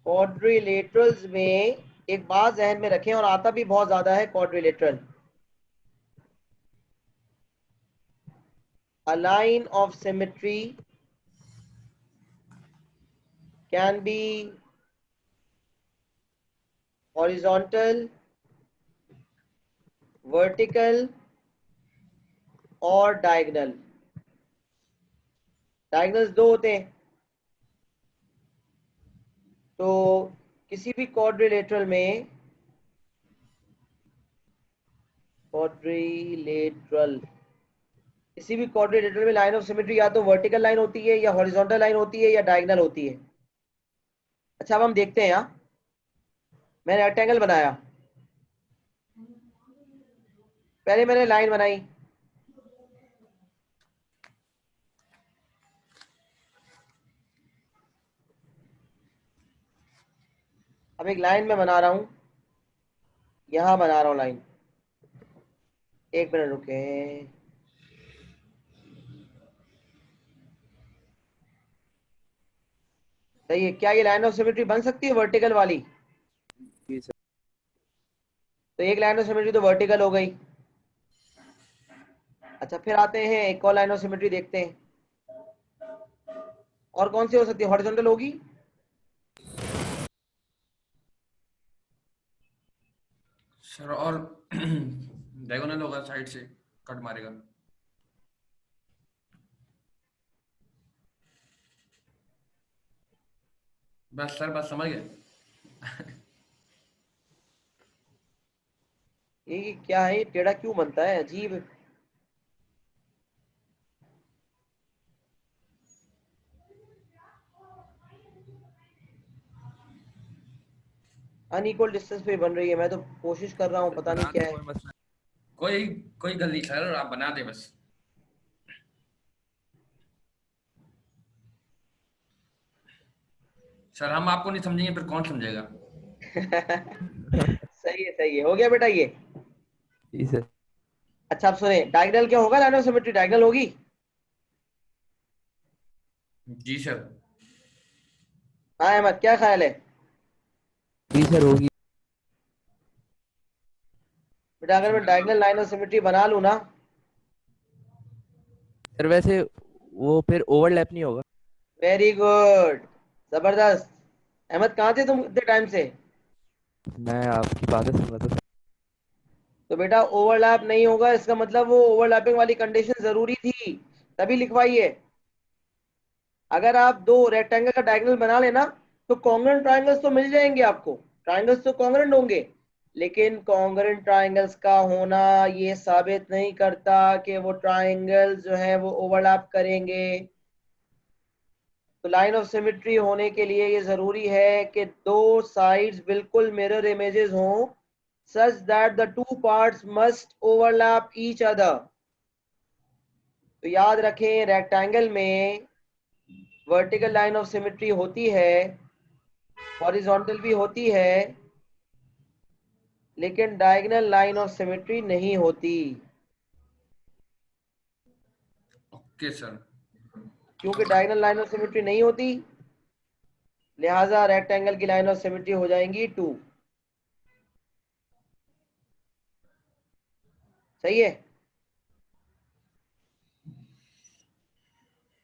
क्वाड्रिलेटरल्स में एक बात जहन में रखें, और आता भी बहुत ज्यादा है quadrilateral. A line of symmetry can be horizontal, vertical और diagonal। डायगनल्स दो होते हैं। तो किसी भी क्वाड्रिलेटरल में, किसी भी क्वाड्रिलेटरल में लाइन ऑफ सिमेट्री या तो वर्टिकल लाइन होती है, या हॉरिजॉन्टल लाइन होती है, या डायगोनल होती है। अच्छा अब हम देखते हैं। यहाँ मैंने रेक्टेंगल बनाया, पहले मैंने लाइन बनाई, अब एक लाइन में बना रहा हूं, यहां बना रहा हूं लाइन। एक मिनट रुके। सही है। क्या ये लाइन ऑफ सिमेट्री बन सकती है वर्टिकल वाली? जी सर। तो एक लाइन ऑफ सिमेट्री तो वर्टिकल हो गई। अच्छा फिर आते हैं एक और लाइन ऑफ सिमेट्री देखते हैं, और कौन सी हो सकती है? हॉरिजॉन्टल होगी। सर और डायगोनल होगा, साइड से कट मारेगा। बस सर, बस समझ गए। ये क्या है? ये टेढ़ा क्यों बनता है? अजीब। अनइक्वल डिस्टेंस पे बन रही है, मैं तो कोशिश कर रहा हूँ, पता नहीं बना क्या दे, है। कोई मसला कोई कोई गल नहीं सर, आप बना दे बस। सर हम आपको नहीं समझेंगे फिर कौन समझेगा? नहीं। सही है, सही है, हो गया बेटा ये। जी सर। अच्छा आप सुने, डायगोनल क्या होगा? लाइन ऑफ सिमेट्री डायगोनल होगी। जी सर। हाँ अहमद, क्या ख्याल है? जी सर होगी। बेटा अगर मैं बिल्कुल। डायगोनल लाइन ऑफ सिमेट्री बना लूँ ना। सर वैसे वो फिर ओवरलैप नहीं होगा? वेरी गुड, जबरदस्त। अहमद कहाँ थे तुम इतने टाइम से? मैं आपकी बातें सुन रहा था। तो बेटा ओवरलैप नहीं होगा, इसका मतलब वो ओवरलैपिंग वाली कंडीशन जरूरी थी, तभी लिखवाई है। अगर आप दो रेक्टेंगल का डायगोनल बना लेना, तो कॉन्ग्रुएंट ट्रायंगल्स तो मिल जाएंगे आपको। ट्रायंगल्स तो कॉन्ग्रुएंट होंगे, लेकिन कॉन्ग्रुएंट ट्रायंगल्स का होना ये साबित नहीं करता कि वो ट्रायंगल्स जो है वो ओवरलैप करेंगे। तो लाइन ऑफ सिमेट्री होने के लिए ये जरूरी है कि दो साइड्स बिल्कुल मिरर इमेजेस हों, such that the two parts must overlap each other। तो याद रखें, रेक्टेंगल में वर्टिकल लाइन ऑफ सिमेट्री होती है, हॉरिजॉन्टल भी होती है, लेकिन डायगोनल लाइन ऑफ सिमेट्री नहीं होती। Okay sir. क्योंकि डायगोनल लाइन ऑफ सिमेट्री नहीं होती, लिहाजा रेक्टेंगल की लाइन ऑफ सिमेट्री हो जाएंगी 2। सही है।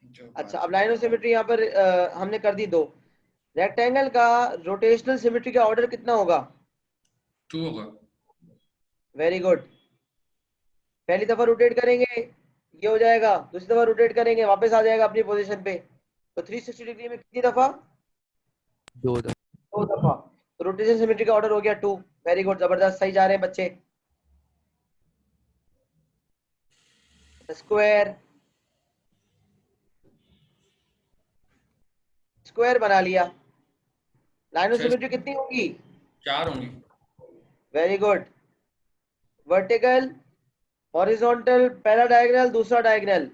जो अच्छा बात अब लाइन ऑफ सिमेट्री यहाँ पर हमने कर दी 2। रेक्टेंगल का रोटेशनल सिमेट्री का ऑर्डर कितना होगा? 2 होगा। Very good. पहली दफा रोटेट करेंगे ये हो जाएगा, दूसरी दफा रोटेट करेंगे वापस आ जाएगा अपनी पोजीशन पे। तो 360 डिग्री में कितनी दफा? 2 दफा। 2 दफा। तो रोटेशन सिमेट्री का ऑर्डर हो गया 2। वेरी गुड, जबरदस्त, सही जा रहे हैं बच्चे। स्क्वायर, स्क्वायर बना लिया। लाइन ऑफ सिमेट्री कितनी होगी? 4 होंगी। Very good. वर्टिकल, हॉरिजॉन्टल, पहला डायगोनल, दूसरा डायगोनल,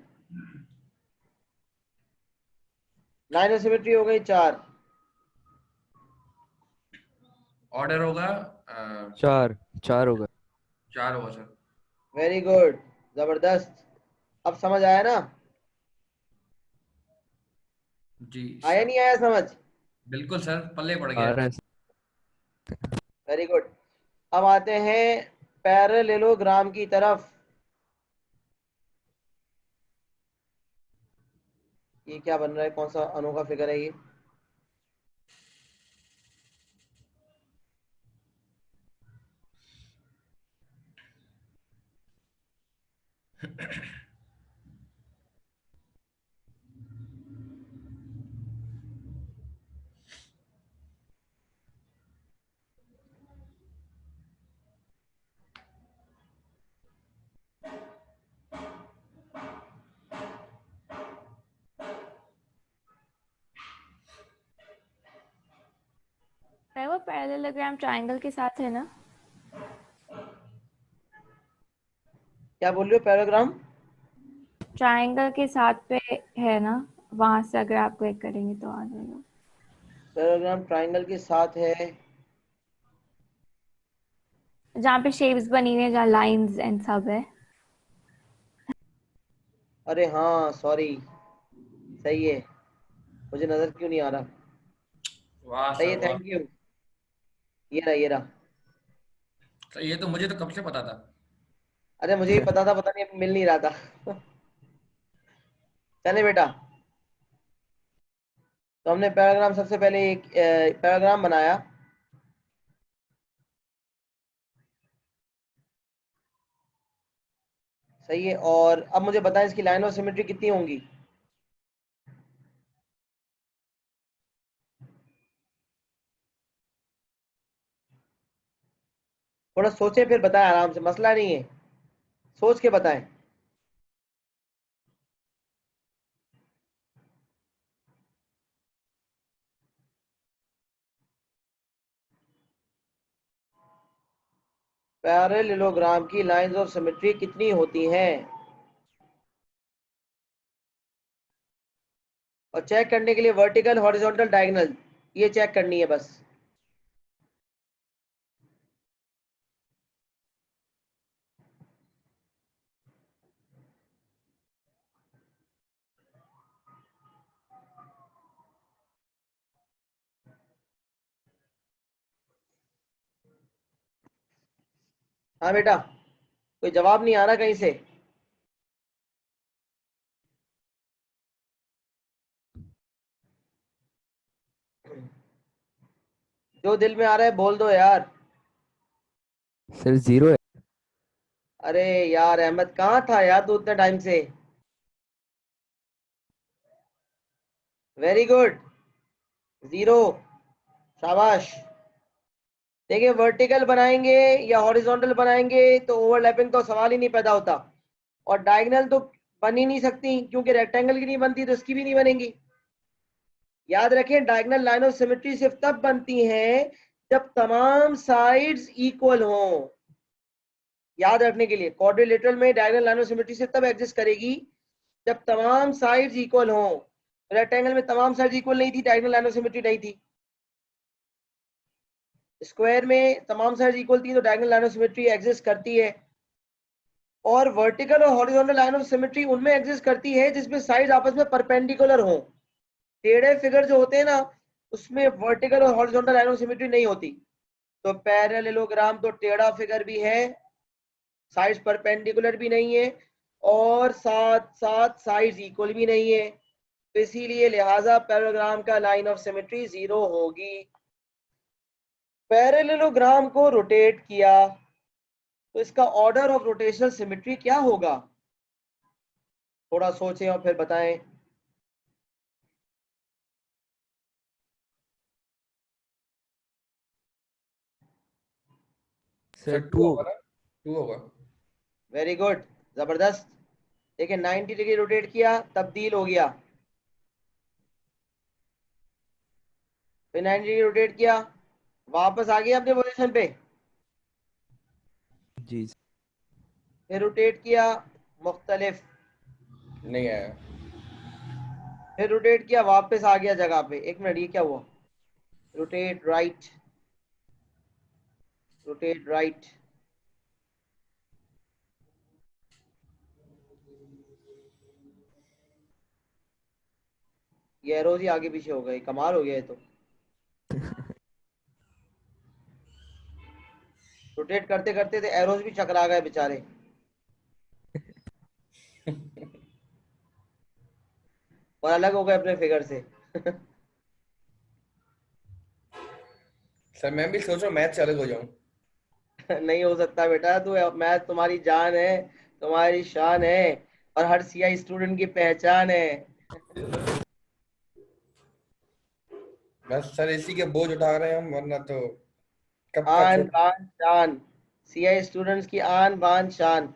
लाइन ऑफ सिमेट्री हो गई 4। ऑर्डर होगा 4 4 होगा। 4 होगा सर। वेरी गुड, जबरदस्त। अब समझ आया ना? जी आया सर। नहीं आया समझ? बिल्कुल सर, पल्ले पड़ आ गया। रहा है। Very good. अब आते हैं पैरेललोग्राम की तरफ। ये क्या बन रहा है? कौन सा अनोखा फिगर है ये? वो पैरेललोग्राम ट्रायंगल के साथ है ना? क्या बोल रहे हो? पैराग्राम ट्रायंगल के साथ पे है ना? वहां से अगर आप क्लिक करेंगे तो आ जाएगा। पैराग्राम ट्राइंगल के साथ है? जहाँ पे शेप्स बनी हुई है, जहाँ लाइंस एंड सब है। अरे हाँ, सॉरी, सही है। मुझे नजर क्यों नहीं आ रहा? वाह सही सर है, वाह। Thank you. ये रहा, ये रहा। सर ये तो मुझे तो कब से पता था। अरे मुझे ही पता था, पता नहीं मिल नहीं रहा था। चले बेटा, तो हमने पैराग्राम सबसे पहले एक पैराग्राम बनाया। सही है। और अब मुझे बताएं इसकी लाइन ऑफ सिमेट्री कितनी होंगी? थोड़ा सोचें फिर बताएं, आराम से, मसला नहीं है, सोच के बताएं। पैरेललोग्राम की लाइंस ऑफ सिमेट्री कितनी होती हैं? और चेक करने के लिए वर्टिकल, हॉरिजॉन्टल, डायगोनल, ये चेक करनी है बस। हाँ बेटा, कोई जवाब नहीं आ रहा कहीं से? जो दिल में आ रहा है बोल दो यार। सर 0 है। अरे यार अहमद, कहाँ था यार तू उतने टाइम से? वेरी गुड, 0, शाबाश। देखिए, वर्टिकल बनाएंगे या हॉरिजॉन्टल बनाएंगे तो ओवरलैपिंग तो सवाल ही नहीं पैदा होता। और डायगोनल तो बन ही नहीं सकती, क्योंकि रेक्टेंगल की नहीं बनती तो इसकी भी नहीं बनेगी। याद रखें, डायगोनल लाइन ऑफ सिमेट्री सिर्फ तब बनती हैं जब तमाम साइड्स इक्वल हों। याद रखने के लिए, क्वाड्रिलेटरल में डायगोनल लाइन ऑफ सिमेट्री सिर्फ तब एग्जिस्ट करेगी जब तमाम साइड्स इक्वल हों। रेक्टेंगल में तमाम साइड्स इक्वल नहीं थी, डायगोनल लाइन ऑफ सिमेट्री नहीं थी। स्क्वायर में तमाम साइड्स इक्वल थी तो diagonal line of symmetry exist करती है। और वर्टिकल और हॉरिजॉन्टल लाइन ऑफ सिमेट्री उनमें एग्जिस्ट करती है जिसमें साइड आपस में परपेंडिकुलर हो। टेढ़े फिगर जो होते हैं ना, उसमें वर्टिकल और हॉरिजॉन्टल लाइन ऑफ सिमेट्री नहीं होती। तो पैरेललोग्राम तो टेढ़ा फिगर भी है, साइड्स परपेंडिकुलर भी नहीं है, और साथ साथ साइड्स इक्वल भी नहीं है। तो इसीलिए लिहाजा पैरेललोग्राम का लाइन ऑफ सिमेट्री 0 होगी। पैरेललोग्राम को रोटेट किया तो इसका ऑर्डर ऑफ रोटेशनल सिमेट्री क्या होगा? थोड़ा सोचें और फिर बताएं। सर सर 2 होगा ना, 2 होगा। वेरी गुड, जबरदस्त। देखिए 90 डिग्री रोटेट किया, तब्दील हो गया, फिर 90 डिग्री रोटेट किया, वापस आ गया अपने पोजीशन पे, जी फिर रोटेट किया मुख्तलिफ, नहीं आया। फिर रोटेट किया, वापस आ गया जगह पे। एक मिनट, ये क्या हुआ? रोटेट राइट, रोटेट राइट, ये एरोज ही आगे पीछे हो गए, कमाल हो गया ये तो। रोटेट करते करते थे एरोज भी चकरा गए बेचारे। और अलग हो गए अपने फिगर से। सर मैं भी सोच रहा हूँ मैथ से अलग हो जाऊं। नहीं हो सकता बेटा, तू मैथ तुम्हारी जान है, तुम्हारी शान है, और हर सीआई स्टूडेंट की पहचान है। बस सर इसी के बोझ उठा रहे हैं हम, वरना तो कब का आन छोटा। बान शान, सीआई स्टूडेंट्स की आन बान शान।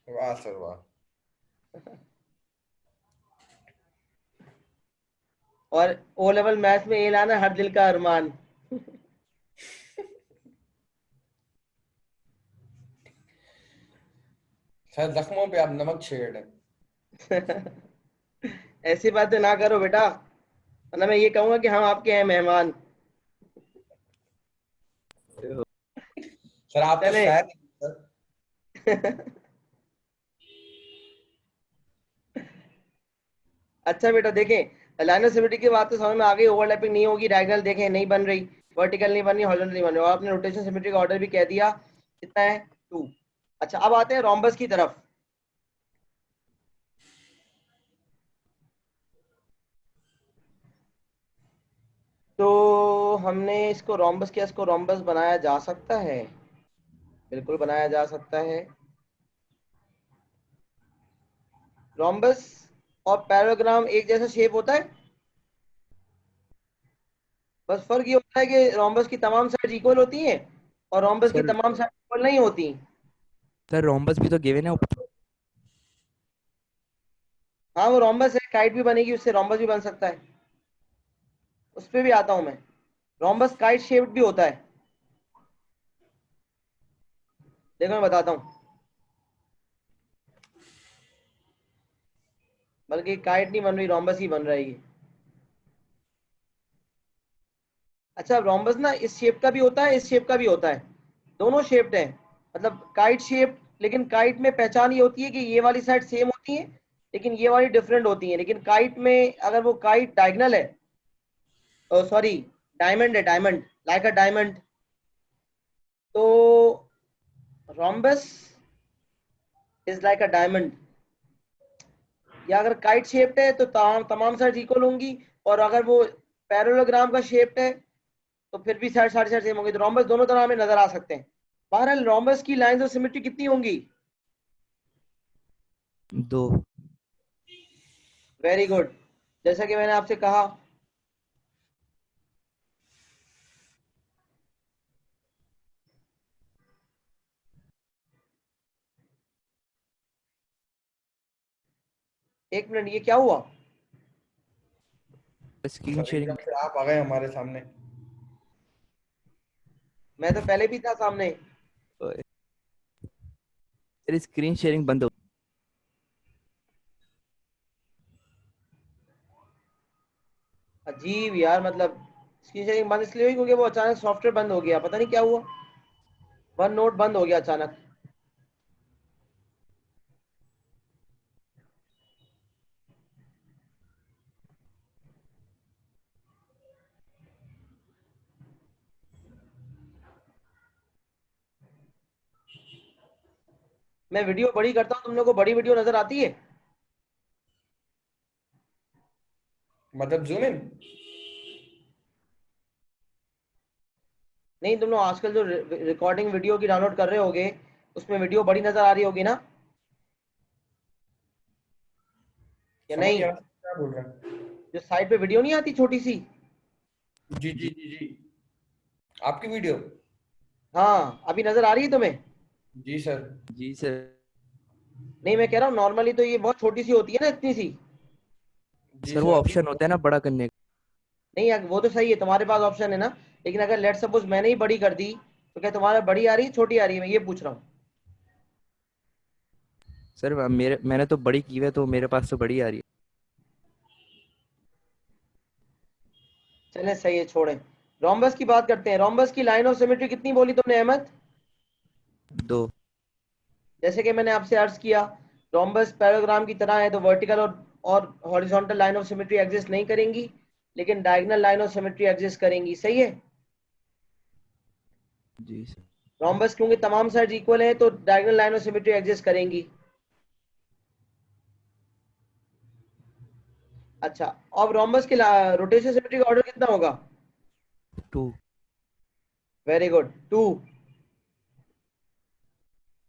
वाह सर वाह। और ओ लेवल मैथ्स में ए लाना हर दिल का अरमान। सर जख्मों पे आप नमक छेड़ रहे ऐसी बातें ना करो बेटा, वरना मैं ये कहूंगा कि हम आपके हैं मेहमान। सर। आप तो चले। शायर नहीं सर। अच्छा बेटा देखें, लाइनर सिमेट्री की बात तो समझ में आ गई, ओवरलैपिंग नहीं होगी, डायगोनल देखें नहीं बन रही, वर्टिकल नहीं बन रही, हॉरिजॉन्टल नहीं बन रही, और आपने रोटेशन सिमेट्री का ऑर्डर भी कह दिया, कितना है 2। अच्छा अब आते हैं रोम्बस की तरफ। तो हमने इसको रोम्बस किया, इसको रोम्बस बनाया जा सकता है, बिल्कुल बनाया जा सकता है। रोम्बस और पैराग्राम एक जैसा शेप होता है, बस फर्क ये होता है कि रोम्बस की तमाम साइड इक्वल होती हैं और रोम्बस की सर। तमाम साइड इक्वल नहीं होती। सर रोम्बस भी तो गिवन है ऊपर। हाँ वो रोम्बस है, काइट भी बनेगी उससे, रोम्बस भी बन सकता है, उस पर भी आता हूं मैं। रोम्बस काइट शेप्ड भी होता है, देखो मैं बताता हूँ, बल्कि काइट नहीं बन रही, रोम्बस ही बन रहा है ये। अच्छा रोम्बस ना इस शेप का भी होता है, इस शेप का भी होता है, दोनों शेप्ड है, मतलब काइट शेप, लेकिन काइट में पहचान ये होती है कि ये वाली साइड सेम होती है, लेकिन ये वाली डिफरेंट होती है। लेकिन काइट में अगर वो काइट डायगनल है, सॉरी डायमंड है, डायमंड लाइक अ डायमंड, तो rhombus is like a diamond. या अगर काइट शेप्ड है तो तमाम साइड इक्वल होंगी, और अगर वो पैरेललोग्राम का शेप्ड है तो फिर भी साइड साढ़े साइड सेम होंगी, तो रोम्बस दोनों तरह हमें नजर आ सकते हैं। बहरहाल रोम्बस की लाइंस ऑफ सिमेट्री कितनी होंगी? 2। वेरी गुड, जैसा कि मैंने आपसे कहा, एक मिनट ये क्या हुआ? Screen sir sharing. एकदम से आप आ गए हमारे सामने। मैं तो पहले भी था सामने। तेरी स्क्रीन शेयरिंग बंद हो। अजीब यार, मतलब स्क्रीन शेयरिंग बंद इसलिए हुई क्योंकि वो अचानक सॉफ्टवेयर बंद हो गया, पता नहीं क्या हुआ, वन नोट बंद हो गया अचानक। मैं वीडियो बड़ी करता हूँ, तुम लोग को बड़ी वीडियो नजर आती है? मतलब जूम इन। नहीं, तुम लोग आजकल जो रिकॉर्डिंग वीडियो की डाउनलोड कर रहे होगे, उसमें वीडियो बड़ी नजर आ रही होगी ना, या समझ नहीं? गया क्या बोल रहे हैं। जो साइड पे वीडियो नहीं आती छोटी सी, जी जी जी जी। आपकी वीडियो? हाँ, अभी नजर आ रही है तुम्हें? जी सर। जी सर। नहीं, मैं कह रहा हूँ नॉर्मली तो ये बहुत छोटी सी होती है ना, इतनी सी। जी सर वो सर। ऑप्शन होता है ना बड़ा करने का। नहीं, वो तो सही है, तुम्हारे पास ऑप्शन है ना। लेकिन अगर लेट सपोज मैंने ही बड़ी कर दी, तो क्या तुम्हारा बड़ी आ रही है छोटी आ रही है, मैं ये पूछ रहा हूँ। सर मैंने तो बड़ी की हुई है तो मेरे पास तो बड़ी आ रही चले, सही है, छोड़ें। रोम्बस की बात करते हैं। रोम्बस की लाइन ऑफ सिमेट्री कितनी बोली तुमने अहमद? है। 2। जैसे कि मैंने आपसे अर्ज किया, रोम्बस पैराग्राम की तरह है, तो वर्टिकल और horizontal line of symmetry exist नहीं करेंगी, लेकिन diagonal line of symmetry exist करेंगी। सही है। जी सर। रोम्बस क्योंकि तमाम साइड्स इक्वल है, तो diagonal line of symmetry exist करेंगी। अच्छा, अब रोम्बस के रोटेशन सिमेट्री का ऑर्डर कितना होगा? 2। Very good, 2।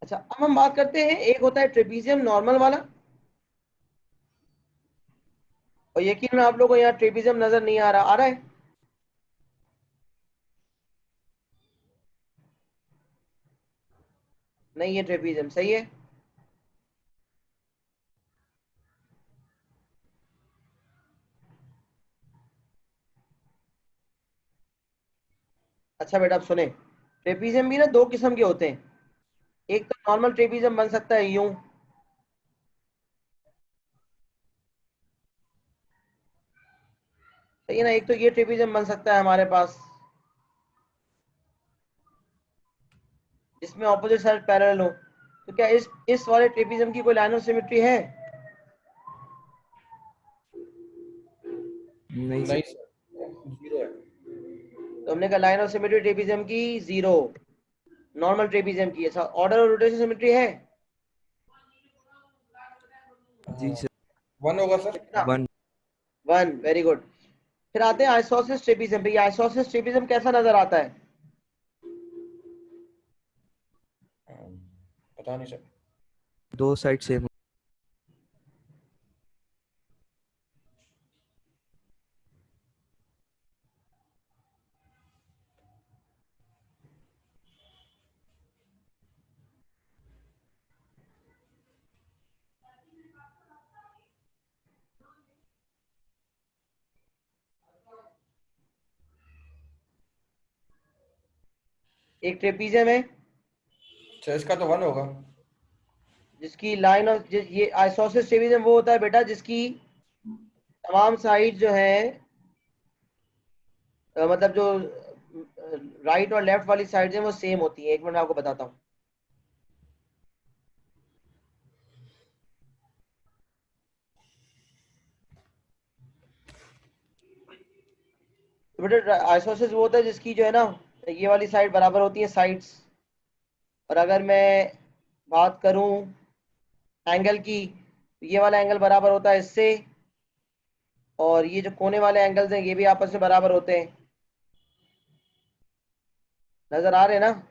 अच्छा, अब हम बात करते हैं, एक होता है ट्रेपीजियम नॉर्मल वाला, और यकीन आप लोगों को यहाँ ट्रेपीजियम नजर नहीं आ रहा है? नहीं, ये ट्रेपीजियम सही है। अच्छा बेटा, अब सुने, ट्रेपीजियम भी ना दो किस्म के होते हैं। एक तो नॉर्मल ट्रेपीजियम बन सकता है यूं, सही है ना। एक तो ये ट्रेपीजियम बन सकता है हमारे पास, जिसमें ऑपोजिट साइड पैरेलल हो। तो क्या इस वाले ट्रेपीजियम की कोई लाइन ऑफ सिमेट्री है? नहीं सर। नहीं सर, जीरो है। तो हमने कहा लाइन ऑफ सिमेट्री ट्रेपीजियम की जीरो, नॉर्मल ट्रेपीजियम की। अच्छा, ऑर्डर और रोटेशन सिमेट्री है? जी सर। 1 होगा सर। कितना? 1। 1, वेरी गुड। फिर आते हैं आइसोसिस ट्रेपीजियम पे। ये आइसोसिस ट्रेपीजियम कैसा नजर आता है? पता नहीं सर। 2 side same. एक ट्रेपीजियम है सर इसका तो 1 होगा। जिसकी लाइन ऑफ, ये आइसोसिस ट्रेपीजियम वो होता है बेटा जिसकी तमाम साइड जो है, मतलब जो राइट और लेफ्ट वाली साइड है वो सेम होती है। एक मिनट आपको बताता हूँ। तो बेटा आइसोसिस वो होता है जिसकी जो है ना, ये वाली साइड बराबर होती है साइड्स। और अगर मैं बात करूं एंगल की, तो ये वाला एंगल बराबर होता है इससे, और ये जो कोने वाले एंगल्स हैं ये भी आपस में बराबर होते हैं। नजर आ रहे हैं ना?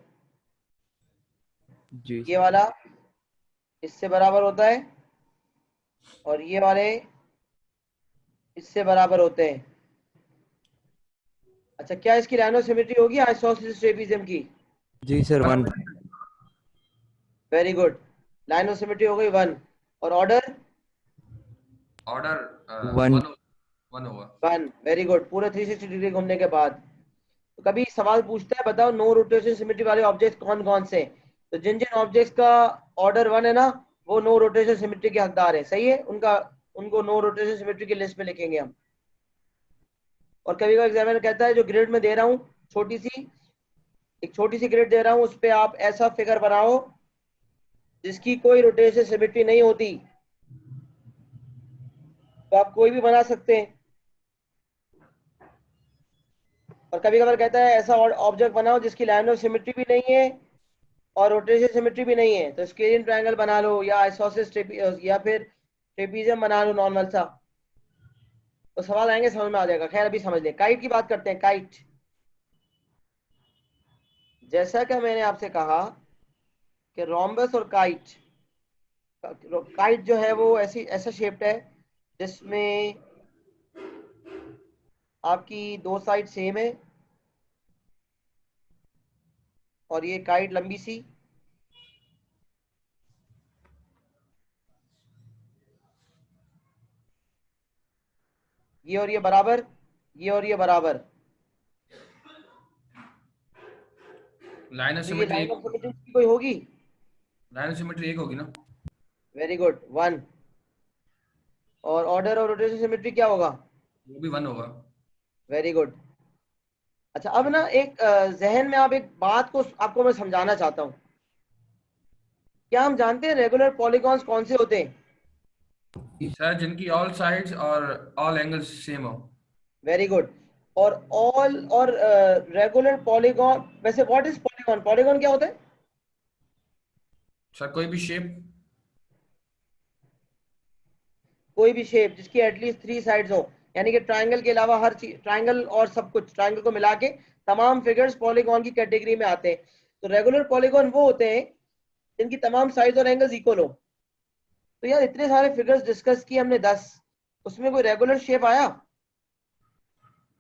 जी ये सर। वाला इससे बराबर होता है, और ये वाले इससे बराबर होते हैं। अच्छा, क्या इसकी लाइन ऑफ सिमेट्री होगी आइसोसिस ट्रेपीजियम की? जी sir. 1। Very good, line of symmetry हो गई 1। और ऑर्डर? ऑर्डर 1। 1 होगा। 1, वेरी गुड, पूरे 360 डिग्री घूमने के बाद। तो कभी सवाल पूछता है, बताओ नो रोटेशन सिमेट्री वाले ऑब्जेक्ट कौन कौन से हैं? तो जिन जिन ऑब्जेक्ट्स का ऑर्डर 1 है ना, वो नो रोटेशन सिमेट्री के हकदार है। सही है, उनको नो रोटेशन सिमेट्री की लिस्ट में लिखेंगे हम। और कभी कभी एग्जामिनर कहता है जो ग्रिड में दे रहा हूँ, एक छोटी सी ग्रिड दे रहा हूँ, उस पर आप ऐसा फिगर बनाओ जिसकी कोई रोटेशन सिमेट्री नहीं होती। तो आप कोई भी बना सकते हैं। और कभी कभार कहता है ऐसा ऑब्जेक्ट बनाओ जिसकी लाइन ऑफ सिमेट्री भी नहीं है और रोटेशन सिमेट्री भी नहीं है, तो स्केलियन ट्रायंगल बना लो, या आइसोसिस या फिर ट्रेपीजियम बना लो नॉर्मल सा। तो सवाल आएंगे, समझ में आ जाएगा। खैर, अभी समझ लें, काइट की बात करते हैं। काइट, जैसा कि मैंने आपसे कहा कि रोम्बस और काइट, काइट जो है वो ऐसा शेप्ड है जिसमें आपकी दो साइड सेम है, और ये काइट लंबी सी, ये और ये बराबर, ये और ये बराबर, लाइन ऑफ तो ये सिमेट्री लाइन एक, ऑफ सिमेट्री की कोई होगी? लाइन ऑफ सिमेट्री एक होगी ना। Very good, 1। और ऑर्डर ऑफ रोटेशन सिमेट्री क्या होगा? वो भी 1 होगा। Very good. अच्छा, अब ना एक जहन में आप एक बात को आपको मैं समझाना चाहता हूँ। क्या हम जानते हैं रेगुलर पॉलीगॉन्स कौन से होते हैं? सर जिनकी ऑल साइड्स और ऑल एंगल्स सेम हो। Very good. और ऑल और रेगुलर पॉलीगॉन, वैसे व्हाट इज पॉलीगॉन? पॉलीगॉन क्या होता है? सर कोई भी शेप। कोई भी शेप जिसकी एटलीस्ट 3 साइड्स हो, यानी कि ट्राइंगल के अलावा हर चीज, ट्राइंगल और सब कुछ, ट्राइंगल को मिला के तमाम फिगर्स पॉलीगॉन की कैटेगरी में आते हैं। तो रेगुलर पॉलीगॉन वो होते हैं जिनकी तमाम साइज और एंगल्स इक्वल हो। तो यार इतने सारे फिगर्स डिस्कस किए हमने 10, उसमें कोई रेगुलर शेप आया?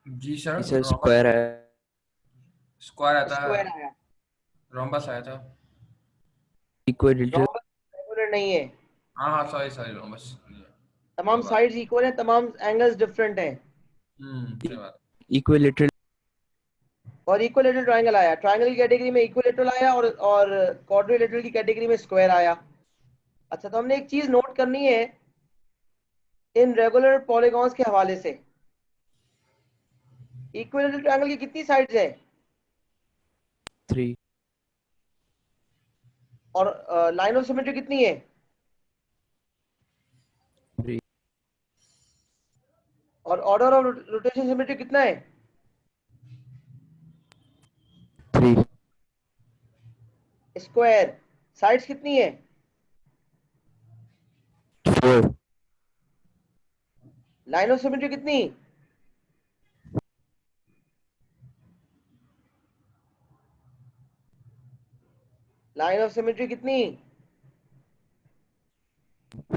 जी सर, सर स्क्वायर है। स्क्वायर आता है, स्क्वायर आया। रोम्बस आया था। इक्विलेटरल। रोम्बस रेगुलर नहीं है। हाँ हाँ, सॉरी सॉरी, रोम्बस। तमाम साइड्स इक्वल हैं, तमाम एंगल्स डिफरेंट हैं। सही बात। इक्विलेटरल। और इक्विलेटरल ट्रायंगल आया। ट्रायंगल की कैटेगरी में इक्विलेटरल आया और क्वाड्रिलेटरल की कैटेगरी में स्क्वायर आया। अच्छा, तो हमने एक चीज नोट करनी है इन रेगुलर पॉलीगॉन्स के हवाले से। इक्विलेटरल ट्रायंगल की कितनी साइड्स हैं? 3। और लाइन ऑफ सिमेट्री कितनी है? 3। और ऑर्डर ऑफ रोटेशन सिमेट्री कितना है? 3। स्क्वायर। साइड्स कितनी है? 4। लाइन ऑफ सिमेट्री कितनी? लाइन ऑफ सिमेट्री कितनी?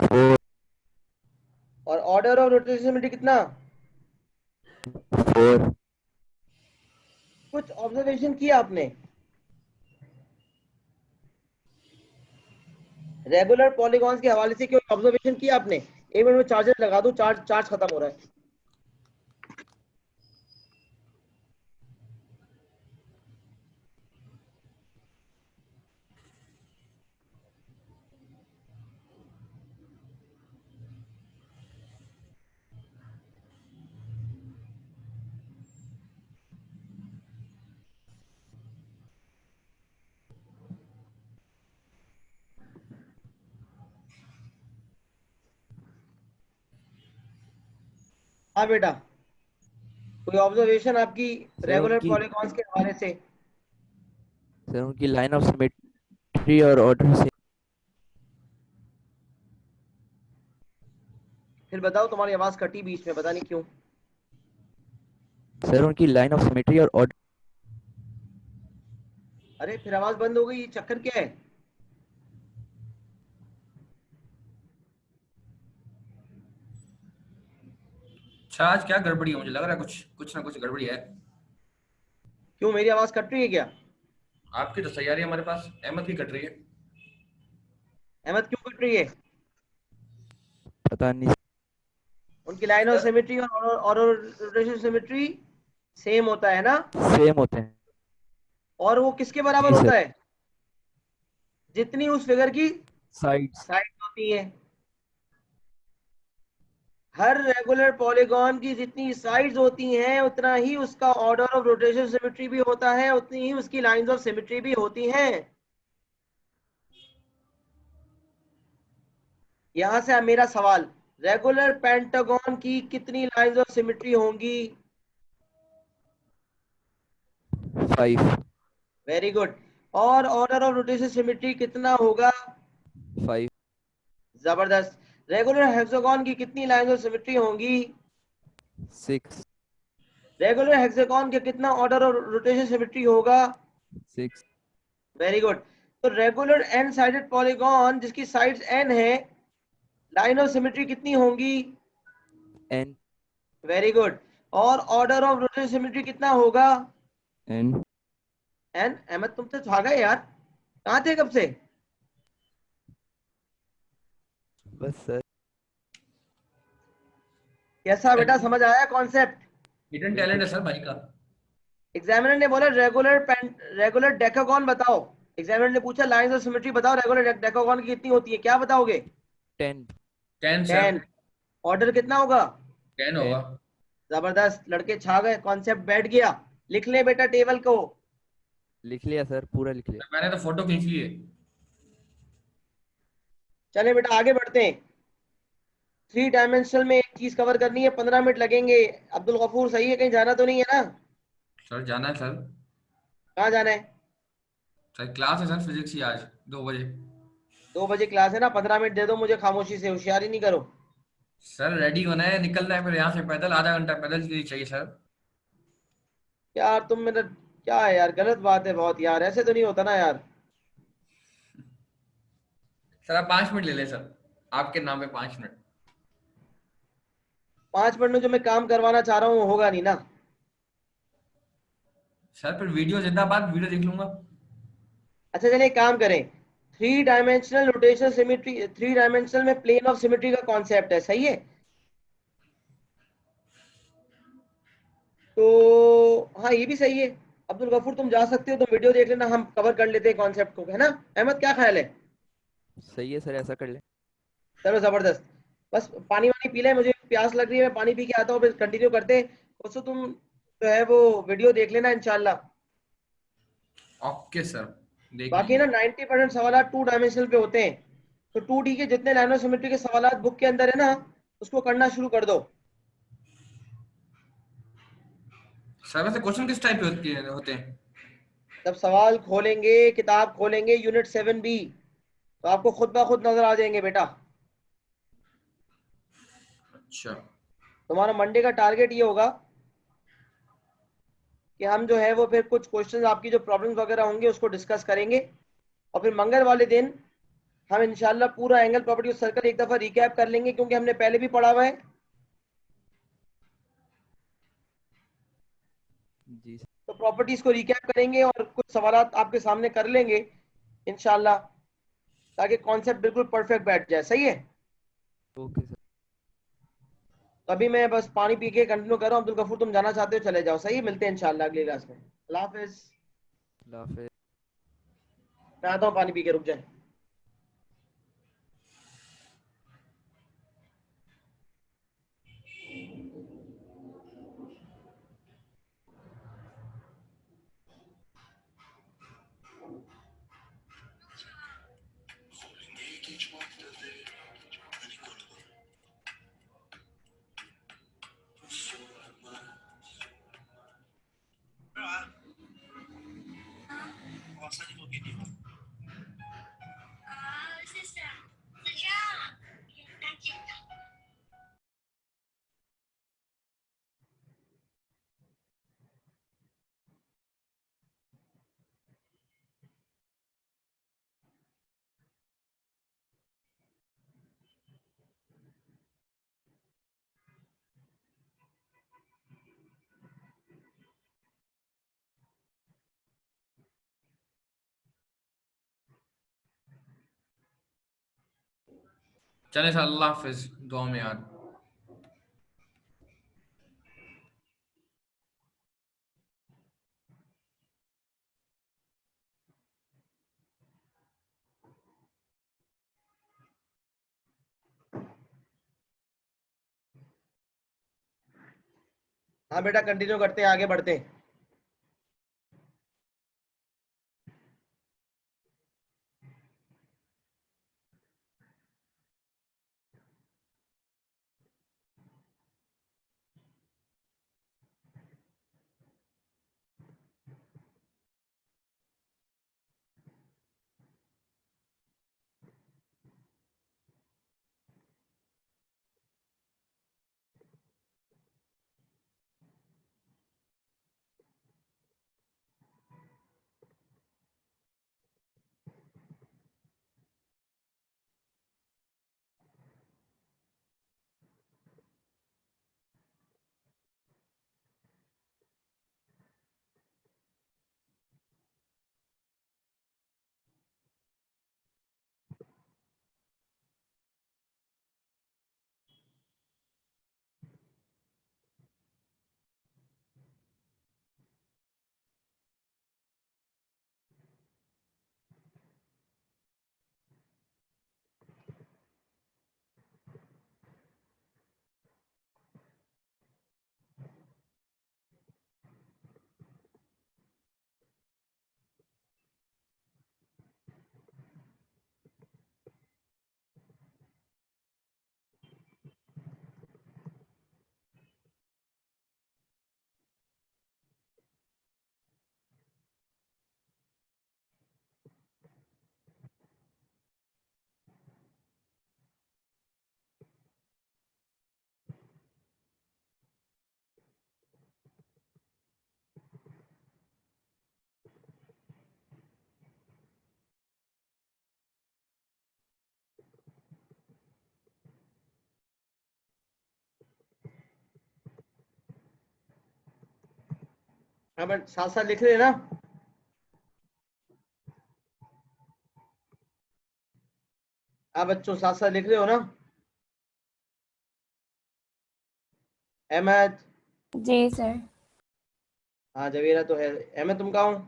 4। और ऑर्डर ऑफ रोटेशन सिमेट्री कितना? 4। कुछ ऑब्जर्वेशन किया आपने? रेगुलर पॉलीगॉन्स के हवाले से कोई ऑब्जर्वेशन किया आपने? एक मिनट में चार्जर लगा दूं, चार्ज खत्म हो रहा है। हाँ बेटा, कोई ऑब्जर्वेशन आपकी सर रेगुलर उनकी पॉलीगॉन्स के हवाले से? सर उनकी लाइन ऑफ सिमेट्री और ऑर्डर से। फिर बताओ, तुम्हारी आवाज कटी बीच में, पता नहीं क्यों। सर उनकी लाइन ऑफ सिमेट्री और ऑर्डर। अरे फिर आवाज बंद हो गई, ये चक्कर क्या है? अच्छा, आज क्या गड़बड़ी है? मुझे लग रहा है कुछ ना कुछ गड़बड़ी है। क्यों, मेरी आवाज कट रही है क्या? आपकी तो सही आ रही है, हमारे पास अहमद की कट रही है। अहमद क्यों कट रही है? पता नहीं उनकी लाइन ऑफ सिमेट्री और रोटेशन सिमेट्री सेम होता है ना? सेम होते हैं। और वो किसके बराबर जी होता सर। है? जितनी उस फिगर की साइड्स। साइड होती है। हर रेगुलर पॉलीगॉन की जितनी साइड्स होती हैं उतना ही उसका ऑर्डर ऑफ रोटेशन सिमेट्री भी होता है, उतनी ही उसकी लाइंस ऑफ सिमेट्री भी होती हैं। यहां से मेरा सवाल, रेगुलर पेंटागन की कितनी लाइंस ऑफ सिमेट्री होंगी? 5। Very good. और ऑर्डर ऑफ रोटेशन सिमेट्री कितना होगा? 5। जबरदस्त। रेगुलर हेक्सागन की कितनी लाइंस ऑफ सिमेट्री होंगी? 6। रेगुलर हेक्सागन के कितना ऑर्डर ऑफ रोटेशन सिमेट्री होगा? 6। Very good. तो रेगुलर एन साइडेड पॉलीगॉन जिसकी साइड्स एन है, लाइन ऑफ सिमेट्री कितनी होंगी? N। Very good. और ऑर्डर ऑफ रोटेशन सिमेट्री कितना होगा? N। एन अहमद, तुम तो भागा यार, कहाँ थे कब से? बस सर। कैसा बेटा, समझ आया कॉन्सेप्ट? हिडन टैलेंट बिल्कुल। है सर भाई का। एग्जामिनर ने बोला रेगुलर डेकागॉन बताओ। एग्जामिनर ने पूछा लाइंस ऑफ सिमेट्री बताओ, रेगुलर डेकागॉन की कितनी होती है, क्या बताओगे? 10। 10 सर। 10। ऑर्डर कितना होगा? 10 10। होगा। जबरदस्त, लड़के छा गए, कॉन्सेप्ट बैठ गया। लिख ले बेटा टेबल को। लिख लिया सर, पूरा लिख लिया। मैंने तो फोटो खींच ली है। चले बेटा आगे बढ़ते हैं। 3 डायमेंशनल में एक चीज कवर करनी है, 15 मिनट लगेंगे। अब्दुल गफूर सही है, कहीं जाना तो नहीं है ना? सर जाना है सर। कहाँ जाना है? सर क्लास है सर फिजिक्स की आज 2 बजे। 2 बजे क्लास है ना, 15 मिनट दे दो मुझे, खामोशी से, होशियारी नहीं करो। सर रेडी होना है, निकलना है फिर यहाँ से पैदल, आधा घंटा पैदल के लिए चाहिए सर। यार तुम मेरा, क्या है यार, गलत बात है बहुत यार, ऐसे तो नहीं होता ना यार। सर आप 5 मिनट ले लें सर, आपके नाम पे 5 मिनट। 5 मिनट में जो मैं काम करवाना चाह रहा हूँ वो होगा नहीं ना। सर फिर वीडियो जिंदाबाद, वीडियो देख लूंगा। अच्छा चलिए एक काम करें। 3 डायमेंशनल रोटेशन सिमेट्री, 3 डायमेंशनल में प्लेन ऑफ सिमेट्री का कॉन्सेप्ट है, सही है? तो हाँ ये भी सही है। अब्दुल गफूर तुम जा सकते हो, तुम वीडियो देख लेना, हम कवर कर लेते हैं कॉन्सेप्ट को, है ना? अहमद क्या ख्याल है? सही है सर, ऐसा कर ले। चलो जबरदस्त। बस पानी वानी पी ले, मुझे प्यास लग रही है, मैं पानी पी के आता हूँ, फिर कंटिन्यू करते हैं। दोस्तों तुम जो है वो वीडियो देख लेना इंशाल्लाह। ओके सर, देख बाकी लेंगे। ना 90% सवाल 2 डायमेंशनल पे होते हैं। तो 2D के जितने लाइनों सिमेट्री के सवाल बुक के अंदर है ना, उसको करना शुरू कर दो। सर वैसे क्वेश्चन किस टाइप के होते हैं? जब सवाल खोलेंगे, किताब खोलेंगे यूनिट 7B, तो आपको खुद ब खुद नजर आ जाएंगे बेटा। अच्छा। तुम्हारा मंडे का टारगेट ये होगा कि हम जो है वो फिर कुछ क्वेश्चंस, आपकी जो प्रॉब्लम्स वगैरह होंगे उसको डिस्कस करेंगे। और फिर मंगल वाले दिन हम इंशाल्लाह पूरा एंगल प्रॉपर्टी सर्कल एक दफा रिकैप कर लेंगे, क्योंकि हमने पहले भी पढ़ा हुआ है। जी सर। तो प्रॉपर्टीज को रिकैप करेंगे और कुछ सवालात आपके सामने कर लेंगे इंशाल्लाह, ताकि कॉन्सेप्ट बिल्कुल परफेक्ट बैठ जाए, सही है? Okay sir. तो अभी मैं बस पानी पी के कंटिन्यू कर रहा हूँ। अब्दुल गफूर तुम जाना चाहते हो चले जाओ, सही है, मिलते हैं इंशाल्लाह अगली क्लास में। अल्लाह हाफिज। अल्लाह हाफिज़। मैं आता हूँ, पानी पी के रुक जाए। चले सर, अल्लाह हाफिज, दुआ में याद। हाँ बेटा कंटिन्यू करते हैं, आगे बढ़ते हैं। अहमद साथ साथ लिख रहे हैं ना? आप बच्चों साथ साथ लिख रहे हो ना? अहमद। जी सर। हाँ जवेरा तो है। अहमद तुम कहाँ हो?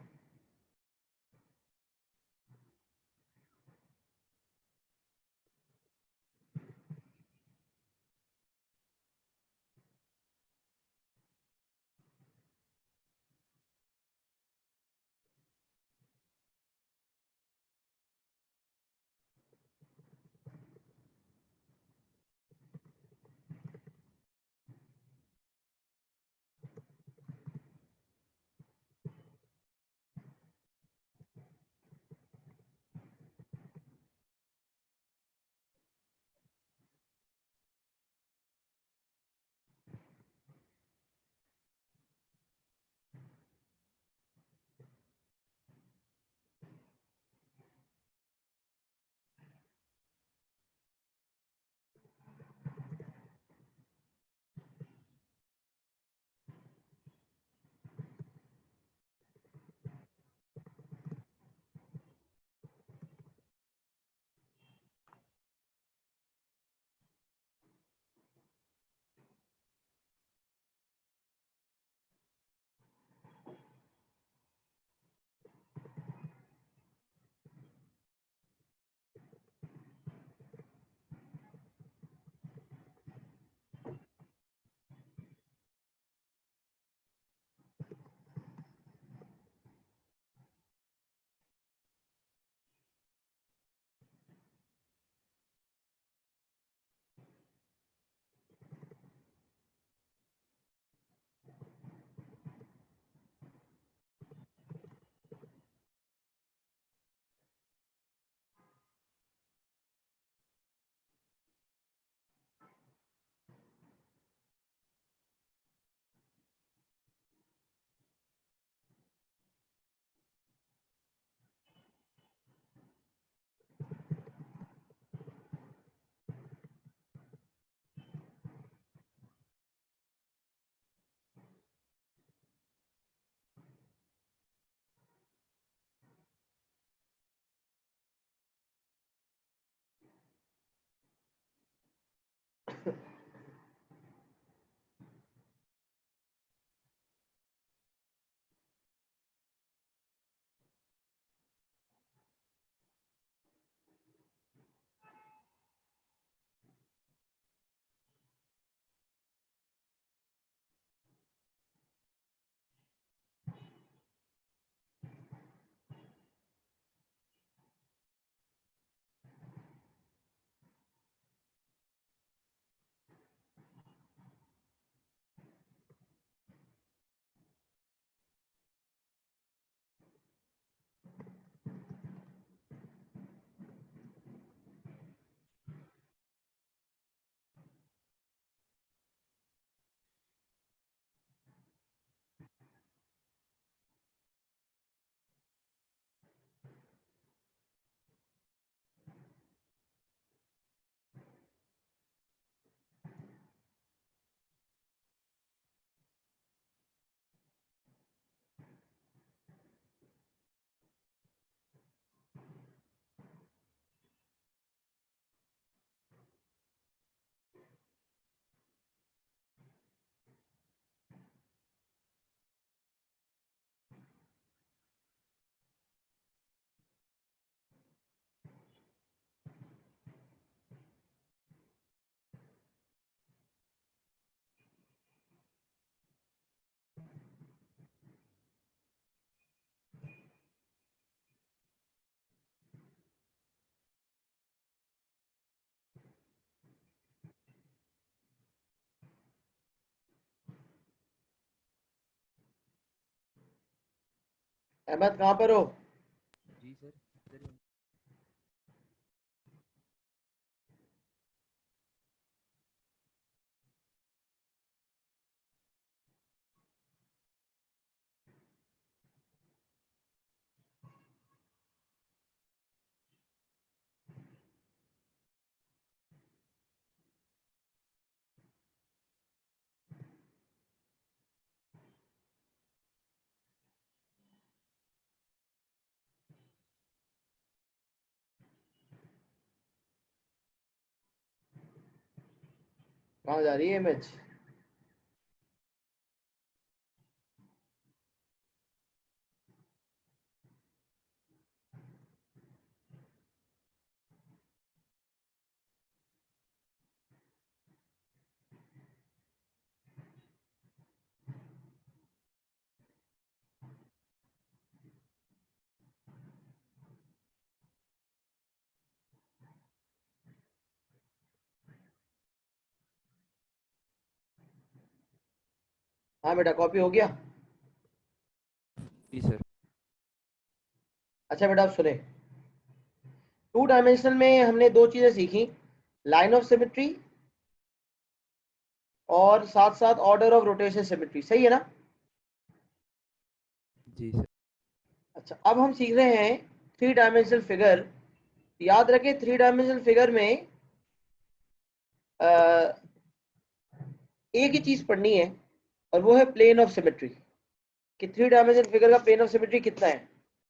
अहमद कहाँ पर हो? जी सर, इधर ही हूँ। कहाँ जा रही है इमेज? हाँ बेटा, कॉपी हो गया? जी सर। अच्छा बेटा, आप सुने, 2 डायमेंशनल में हमने 2 चीजें सीखी, लाइन ऑफ सिमेट्री और साथ साथ ऑर्डर ऑफ रोटेशन सिमेट्री। सही है ना? जी सर। अच्छा, अब हम सीख रहे हैं 3 डायमेंशनल फिगर। याद रखें 3 डायमेंशनल फिगर में एक ही चीज पढ़नी है, और वो है प्लेन ऑफ सिमेट्री, कि 3 डायमेंशनल फिगर का प्लेन ऑफ सिमेट्री कितना है।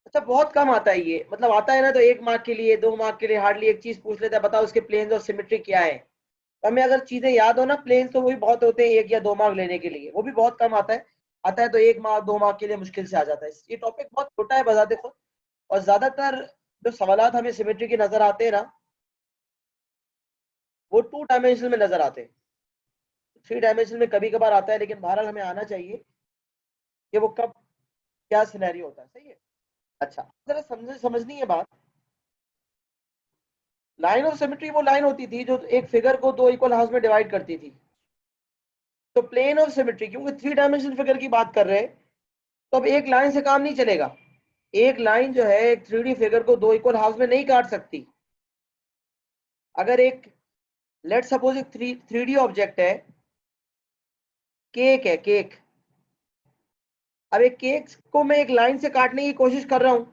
अच्छा, बहुत कम आता है ये, मतलब आता है ना तो 1 मार्क के लिए, 2 मार्क के लिए हार्डली एक चीज पूछ लेता है, बताओ उसके प्लेन ऑफ सिमेट्री क्या है। तो हमें अगर चीजें याद हो ना प्लेन, तो वही बहुत होते हैं 1 या 2 मार्क लेने के लिए, वो भी बहुत कम आता है। आता है तो 1 मार्क 2 मार्क के लिए मुश्किल से आ जाता है। ये टॉपिक बहुत छोटा है बता देखो, और ज्यादातर जो सवाल हमें सिमेट्री के नजर आते हैं ना, वो 2 डायमेंशनल में नजर आते हैं। 3 डायमेंशनल में कभी कभार आता है, लेकिन बहरहाल हमें आना चाहिए कि वो कब क्या सिनेरियो होता है। सही है? अच्छा, जरा समझनी है बात। लाइन ऑफ सिमेट्री वो लाइन होती थी जो एक फिगर को 2 इक्वल हाफ्स में डिवाइड करती थी। तो प्लेन ऑफ सिमेट्री, क्योंकि 3 डायमेंशनल फिगर की बात कर रहे हैं, तो अब एक लाइन से काम नहीं चलेगा। एक लाइन जो है एक 3D फिगर को 2 इक्वल हाफ्स में नहीं काट सकती। अगर एक, लेट सपोज एक 3D ऑब्जेक्ट है, केक है, केक। अब एक केक को मैं एक लाइन से काटने की कोशिश कर रहा हूं,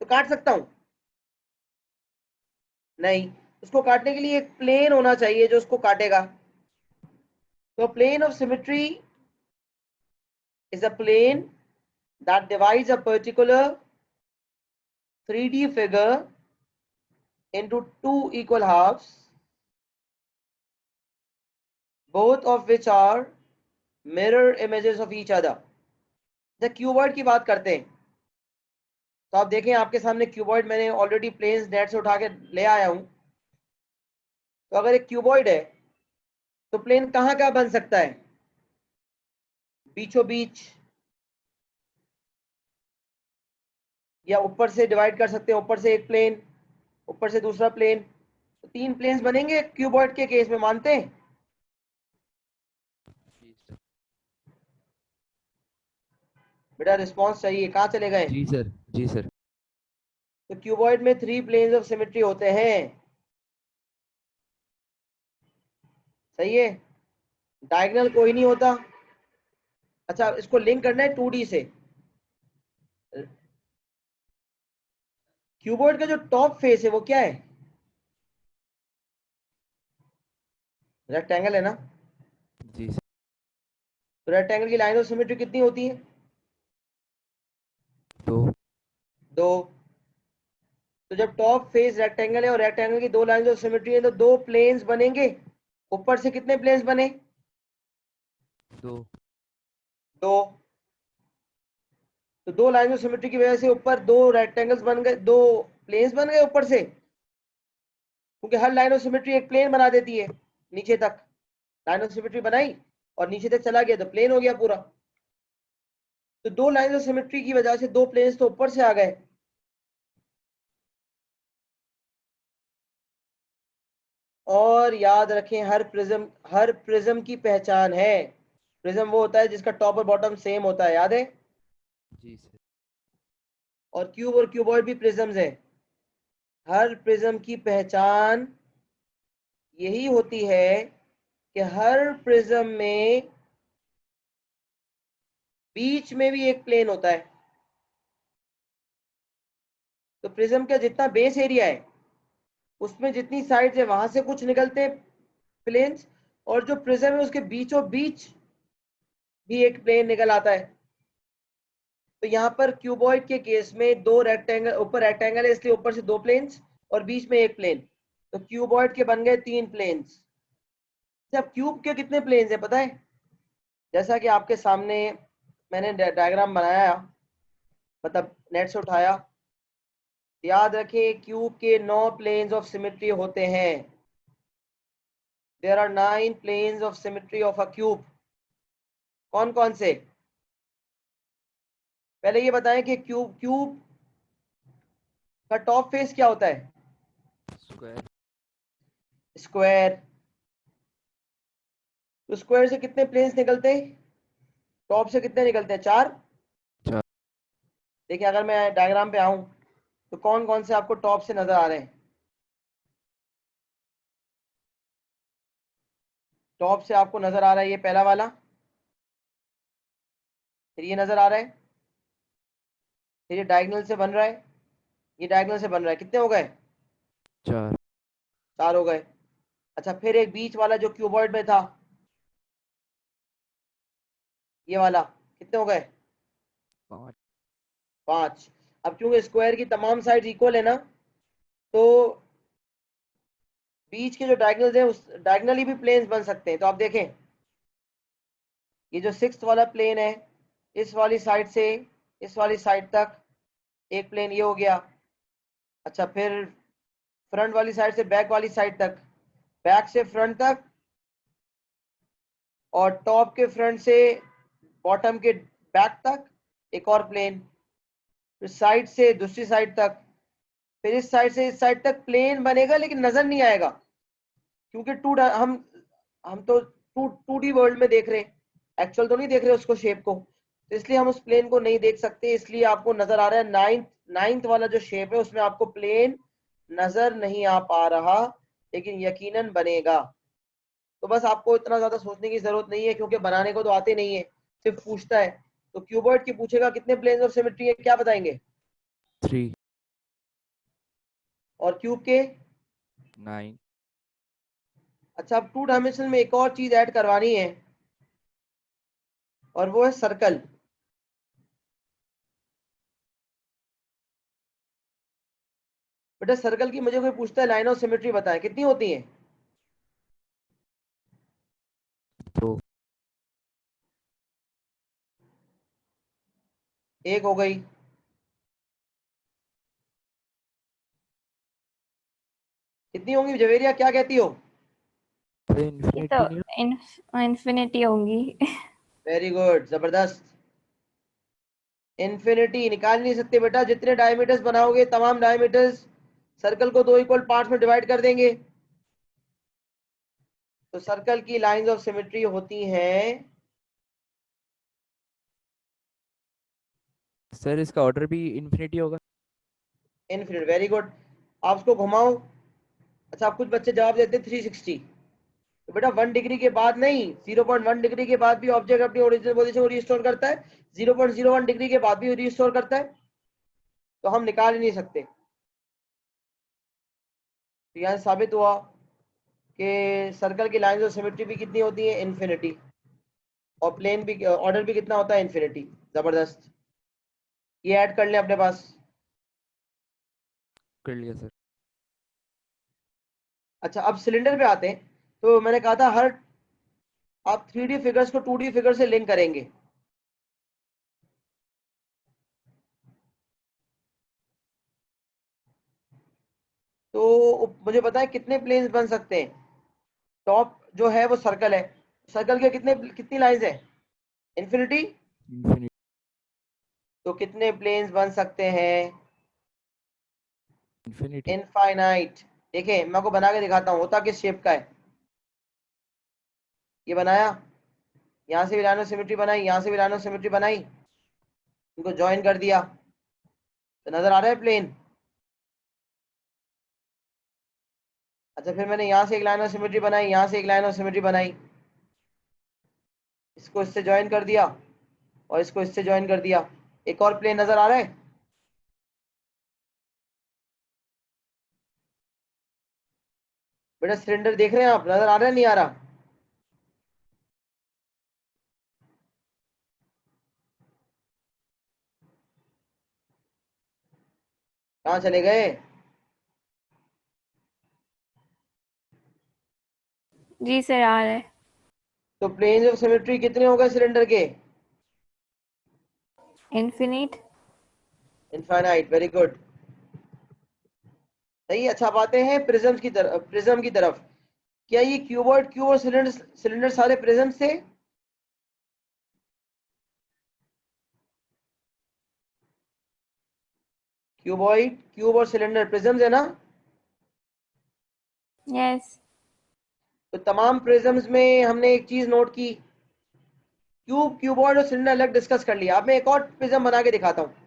तो काट सकता हूं? नहीं। उसको काटने के लिए एक प्लेन होना चाहिए जो उसको काटेगा। तो plane of symmetry is a plane that divides a particular 3D figure into 2 equal halves, both of which are mirror images of each other. जब क्यूबॉइड की बात करते हैं, तो आप देखें आपके सामने क्यूबॉइड मैंने ऑलरेडी प्लेन्स नेट से उठा के ले आया हूं। तो अगर एक क्यूबॉइड है, तो प्लेन कहाँ कहाँ बन सकता है? बीचों बीच, या ऊपर से डिवाइड कर सकते हैं, ऊपर से एक प्लेन, ऊपर से दूसरा प्लेन। तो 3 प्लेन्स बनेंगे क्यूबॉइड के केस में, मानते हैं? जी सर। बेटा रिस्पॉन्स चाहिए, कहाँ चले गए? जी सर। जी सर। तो क्यूबॉइड में 3 प्लेन्स ऑफ सिमेट्री होते हैं। सही है? डायगोनल कोई नहीं होता। अच्छा, इसको लिंक करना है 2D से। क्यूबॉइड का जो टॉप फेस है वो क्या है? रेक्टेंगल है ना? जी सर। तो रेक्टेंगल की लाइन ऑफ सिमेट्री कितनी होती है? 2। 2। तो जब टॉप फेस रेक्टेंगल है और रेक्टेंगल की 2 लाइन ऑफ सिमेट्री है, तो 2 प्लेन्स बनेंगे। ऊपर से कितने प्लेन्स बने? 2। 2। तो 2 लाइन ऑफ सिमेट्री की वजह से ऊपर 2 रेक्टेंगल्स बन गए, 2 प्लेन्स बन गए ऊपर से, क्योंकि हर लाइन ऑफ सिमेट्री एक प्लेन बना देती है। नीचे तक लाइन ऑफ सिमेट्री बनाई और नीचे तक चला गया तो प्लेन हो गया पूरा। तो 2 लाइन ऑफ सिमेट्री की वजह से 2 प्लेन्स तो ऊपर से आ गए। और याद रखें, हर प्रिज्म की पहचान है। प्रिज्म वो होता है जिसका टॉप और बॉटम सेम होता है, याद है? जी सर। और क्यूब और क्यूबॉइड भी प्रिज्म्स है। हर प्रिज्म की पहचान यही होती है कि हर प्रिज्म में बीच में भी एक प्लेन होता है। तो प्रिज्म का जितना बेस एरिया है, उसमें जितनी साइड्स है वहां से कुछ निकलते हैं प्लेन्स, और जो प्रिज्म है उसके बीचों बीच भी एक प्लेन निकल आता है। तो यहाँ पर क्यूबॉइड के केस में 2 रेक्टेंगल, ऊपर रेक्टेंगल है इसलिए ऊपर से 2 प्लेन्स और बीच में एक प्लेन। तो क्यूबॉइड के बन गए 3 प्लेन्स। जब क्यूब के कितने प्लेन्स है पता है? जैसा कि आपके सामने मैंने डायग्राम बनाया, मतलब नेट से उठाया, याद रखें क्यूब के 9 प्लेन्स ऑफ सिमेट्री होते हैं। There are 9 planes of symmetry of a cube. कौन कौन से? पहले ये बताएं कि क्यूब का टॉप फेस क्या होता है? स्क्वायर। स्क्वायर। तो स्क्वायर से कितने प्लेन्स निकलते हैं? टॉप से कितने निकलते हैं? 4। 4। देखिए अगर मैं डायग्राम पे आऊं तो कौन कौन से आपको टॉप से नजर आ रहे हैं? टॉप से आपको नजर आ रहा है ये पहला वाला, फिर ये नजर आ रहा है, फिर ये डायगोनल से बन रहा है, ये डायगोनल से बन रहा है। कितने हो गए? 4। 4 हो गए। अच्छा, फिर एक बीच वाला जो क्यूबॉइड में था, ये वाला, कितने हो गए? 5। 5। अब क्योंकि स्क्वायर की तमाम साइड इक्वल है ना, तो बीच के जो डायगोनल्स हैं उस डायगोनली भी प्लेन्स बन सकते हैं। तो आप देखें ये जो 6th वाला प्लेन है, इस वाली साइड से इस वाली साइड तक एक प्लेन ये हो गया। अच्छा, फिर फ्रंट वाली साइड से बैक वाली साइड तक, बैक से फ्रंट तक, और टॉप के फ्रंट से बॉटम के बैक तक एक और प्लेन, फिर साइड से दूसरी साइड तक, फिर इस साइड से इस साइड तक प्लेन बनेगा लेकिन नजर नहीं आएगा, क्योंकि हम तो 2D वर्ल्ड में देख रहे हैं, एक्चुअल तो नहीं देख रहे उसको, शेप को, तो इसलिए हम उस प्लेन को नहीं देख सकते। इसलिए आपको नजर आ रहा है नाइन्थ वाला जो शेप है उसमें आपको प्लेन नजर नहीं आ पा रहा, लेकिन यकीनन बनेगा। तो बस आपको इतना ज्यादा सोचने की जरूरत नहीं है, क्योंकि बनाने को तो आते नहीं है, सिर्फ पूछता है। तो क्यूबॉइड की पूछेगा कितने प्लेन्स ऑफ सिमेट्री है, क्या बताएंगे? 3। और क्यूब के? 9। अच्छा, अब 2 डायमेंशन में एक और चीज ऐड करवानी है, और वो है सर्कल। बेटा सर्कल की मुझे कोई पूछता है लाइन ऑफ सिमेट्री बताएं, कितनी होती है? 2। एक हो गई। कितनी होंगी जवेरिया, क्या कहती हो? तो ये इन्फिनिटी तो नहीं इन्फिनिटी होंगी। वेरी गुड, जबरदस्त। इन्फिनिटी निकाल नहीं सकते बेटा, जितने डायमीटर्स बनाओगे तमाम डायमीटर्स सर्कल को 2 इक्वल पार्ट्स में डिवाइड कर देंगे। तो सर्कल की लाइंस ऑफ सिमेट्री होती हैं। सर इसका ऑर्डर भी इन्फिनिटी होगा? Infinite, very good. आप उसको घुमाओ। अच्छा, आप कुछ बच्चे जवाब देते 360, तो बेटा 1 डिग्री के बाद नहीं, 0.1 डिग्री के बाद भी ऑब्जेक्ट अपनी ओरिजिनल पोजीशन को रिस्टोर करता है, 0.01 डिग्री के बाद भी रिस्टोर करता है, तो हम निकाल ही नहीं सकते। तो यहाँ साबित हुआ कि सर्कल की लाइंस ऑफ सिमेट्री भी कितनी होती है? इन्फिनिटी। और प्लेन भी, ऑर्डर भी कितना होता है? इन्फिनिटी। जबरदस्त, ये ऐड कर लें अपने पास। कर लिया सर। अच्छा, अब सिलेंडर पे आते हैं। तो मैंने कहा था हर आप 3D फिगर्स को 2D फिगर से लिंक करेंगे। तो मुझे पता है कितने प्लेन्स बन सकते हैं। टॉप जो है वो सर्कल है, सर्कल के कितनी लाइंस है? इन्फिनिटी। इन्फिनिटी। तो कितने प्लेन्स बन सकते हैं? इन्फिनिटी। इनफाइनाइट। देखें मैं आपको बना के दिखाता हूँ होता किस शेप का है। ये बनाया, यहाँ से भी लाइन ऑफ सिमेट्री बनाई, यहाँ से भी लाइन ऑफ सिमेट्री बनाई, इनको ज्वाइन कर दिया, तो नजर आ रहा है प्लेन। अच्छा, फिर मैंने यहाँ से एक लाइन ऑफ सिमेट्री बनाई, यहाँ से एक लाइन ऑफ सिमेट्री बनाई, इसको इससे ज्वाइन कर दिया और इसको इससे ज्वाइन कर दिया, एक और प्लेन नजर आ रहा है। बेटा सिलेंडर देख रहे हैं आप, नजर आ रहा है नहीं आ रहा? कहाँ चले गए? जी सर आ रहा है। तो प्लेन्स ऑफ सिमेट्री कितने हो गए सिलेंडर के? इन्फिनिट। इनफाइनाइट, वेरी गुड, सही। अच्छा, अब आते हैं प्रिज्म की तरफ। क्या ये क्यूबॉइड क्यूब और सिलेंडर सिलेंडर सारे प्रिज्म थे? क्यूबॉइड क्यूब और सिलेंडर प्रिज्म है ना? यस। तो तमाम प्रिज्म्स में हमने एक चीज नोट की, क्यूब क्यूबॉइड और सिलेंडर अलग डिस्कस कर लिया। अब मैं एक और प्रिज्म बना के दिखाता हूं।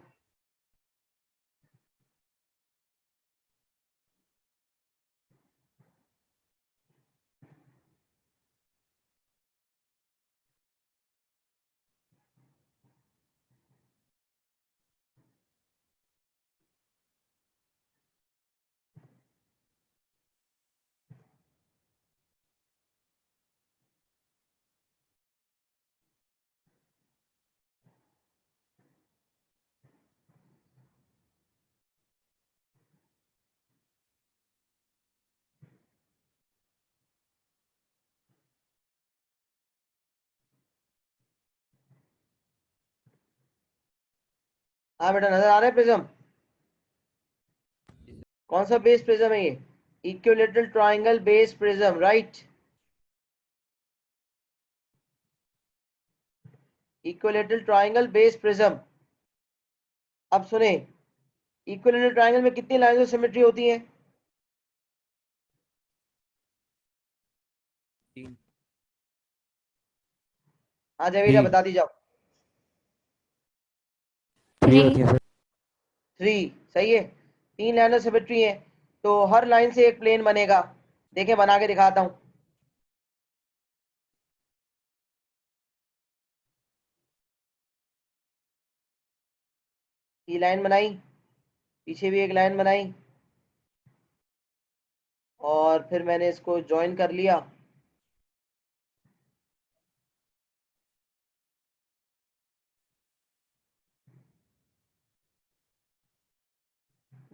हाँ बेटा, नजर आ रहा है प्रिज्म? कौन सा बेस प्रिज्म है ये? Equilateral triangle base prism, right. Equilateral triangle base prism. अब सुने, इक्विलेटरल ट्रायंगल में कितनी लाइंस ऑफ सिमेट्री होती हैं? 3 हाँ जवेदा, 3 बता दी जाओ। 3 3। होती है सर। 3, सही है। 3 लाइन ऑफ सिमेट्री है, तो हर लाइन से एक प्लेन बनेगा। देखें, बना के दिखाता हूं। ये लाइन बनाई, पीछे भी एक लाइन बनाई, और फिर मैंने इसको ज्वाइन कर लिया।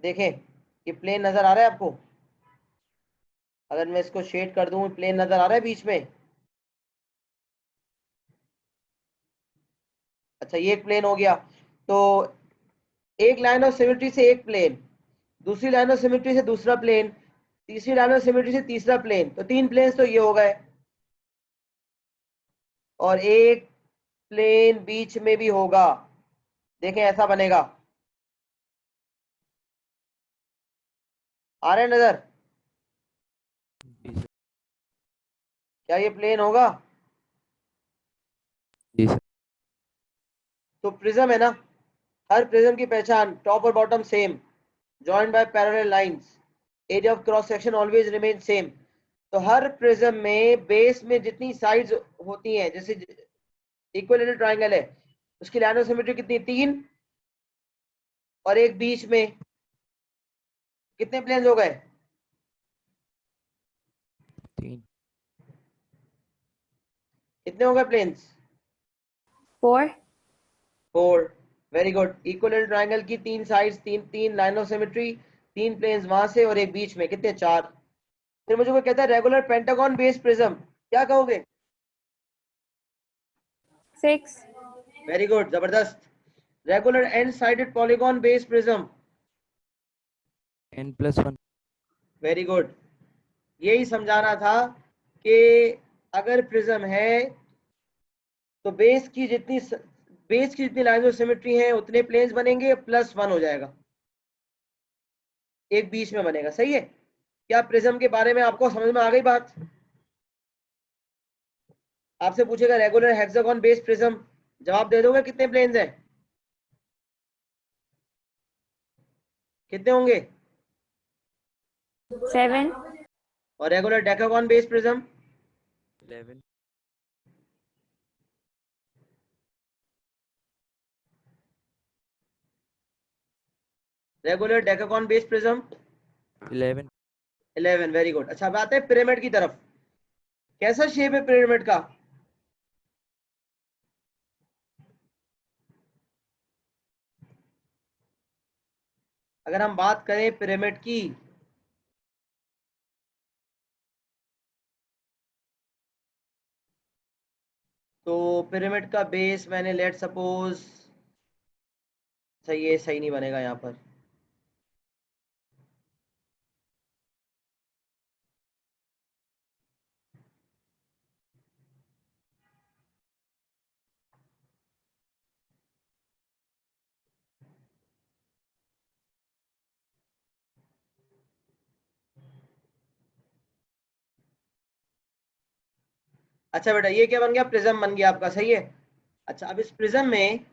देखें, ये प्लेन नजर आ रहा है आपको? अगर मैं इसको शेड कर दूं, प्लेन नजर आ रहा है बीच में? अच्छा, ये एक प्लेन हो गया। तो एक लाइन ऑफ सिमेट्री से एक प्लेन, दूसरी लाइन ऑफ सिमेट्री से दूसरा प्लेन, तीसरी लाइन ऑफ सिमेट्री से तीसरा प्लेन, तो 3 प्लेन्स तो ये हो गए, और एक प्लेन बीच में भी होगा। देखें, ऐसा बनेगा। आ रहे हैं नजर? जी सर। क्या ये प्लेन होगा? जी सर। तो प्रिज्म है ना, हर प्रिज्म की पहचान टॉप और bottom same, joined by parallel lines, area of cross section always remain same. तो हर प्रिज्म में बेस में जितनी साइड्स होती हैं, जैसे इक्विलेटरल ट्रायंगल है, उसकी लाइन ऑफ सिमेट्री कितनी? 3, और एक बीच में। कितने प्लेन्स हो गए? 3 कितने हो गए planes? 4। 4, very good. Equilateral triangle की 3 साइड्स, तीन तीन लाइन ऑफ सिमेट्री, 3 प्लेन्स वहां से, और एक बीच में, कितने? 4। फिर मुझे कोई कहता है रेगुलर पेंटागन बेस्ड प्रिज्म, क्या कहोगे? 6। वेरी गुड, जबरदस्त। Regular and sided polygon based prism, n+1। Very good. यही समझाना था कि अगर प्रिज्म है तो बेस की जितनी लाइंस ऑफ सिमेट्री हैं उतने प्लेन्स बनेंगे, +1 हो जाएगा, एक बीच में बनेगा। सही है? क्या प्रिज्म के बारे में आपको समझ में आ गई बात? आपसे पूछेगा रेगुलर हेक्सागन बेस्ड प्रिज्म, जवाब दे दोगे कितने प्लेन्स हैं? कितने होंगे? 7। और regular decagon based prism? 11। Regular decagon based prism? 11। 11, very good. अच्छा, अब आते हैं पिरामिड की तरफ। कैसा शेप है पिरामिड का? अगर हम बात करें पिरामिड की, तो पिरामिड का बेस मैंने लेट सपोज सही, ये सही नहीं बनेगा यहाँ पर। अच्छा बेटा, ये क्या बन गया? प्रिज्म बन गया आपका, सही है। अच्छा, अब इस प्रिज्म में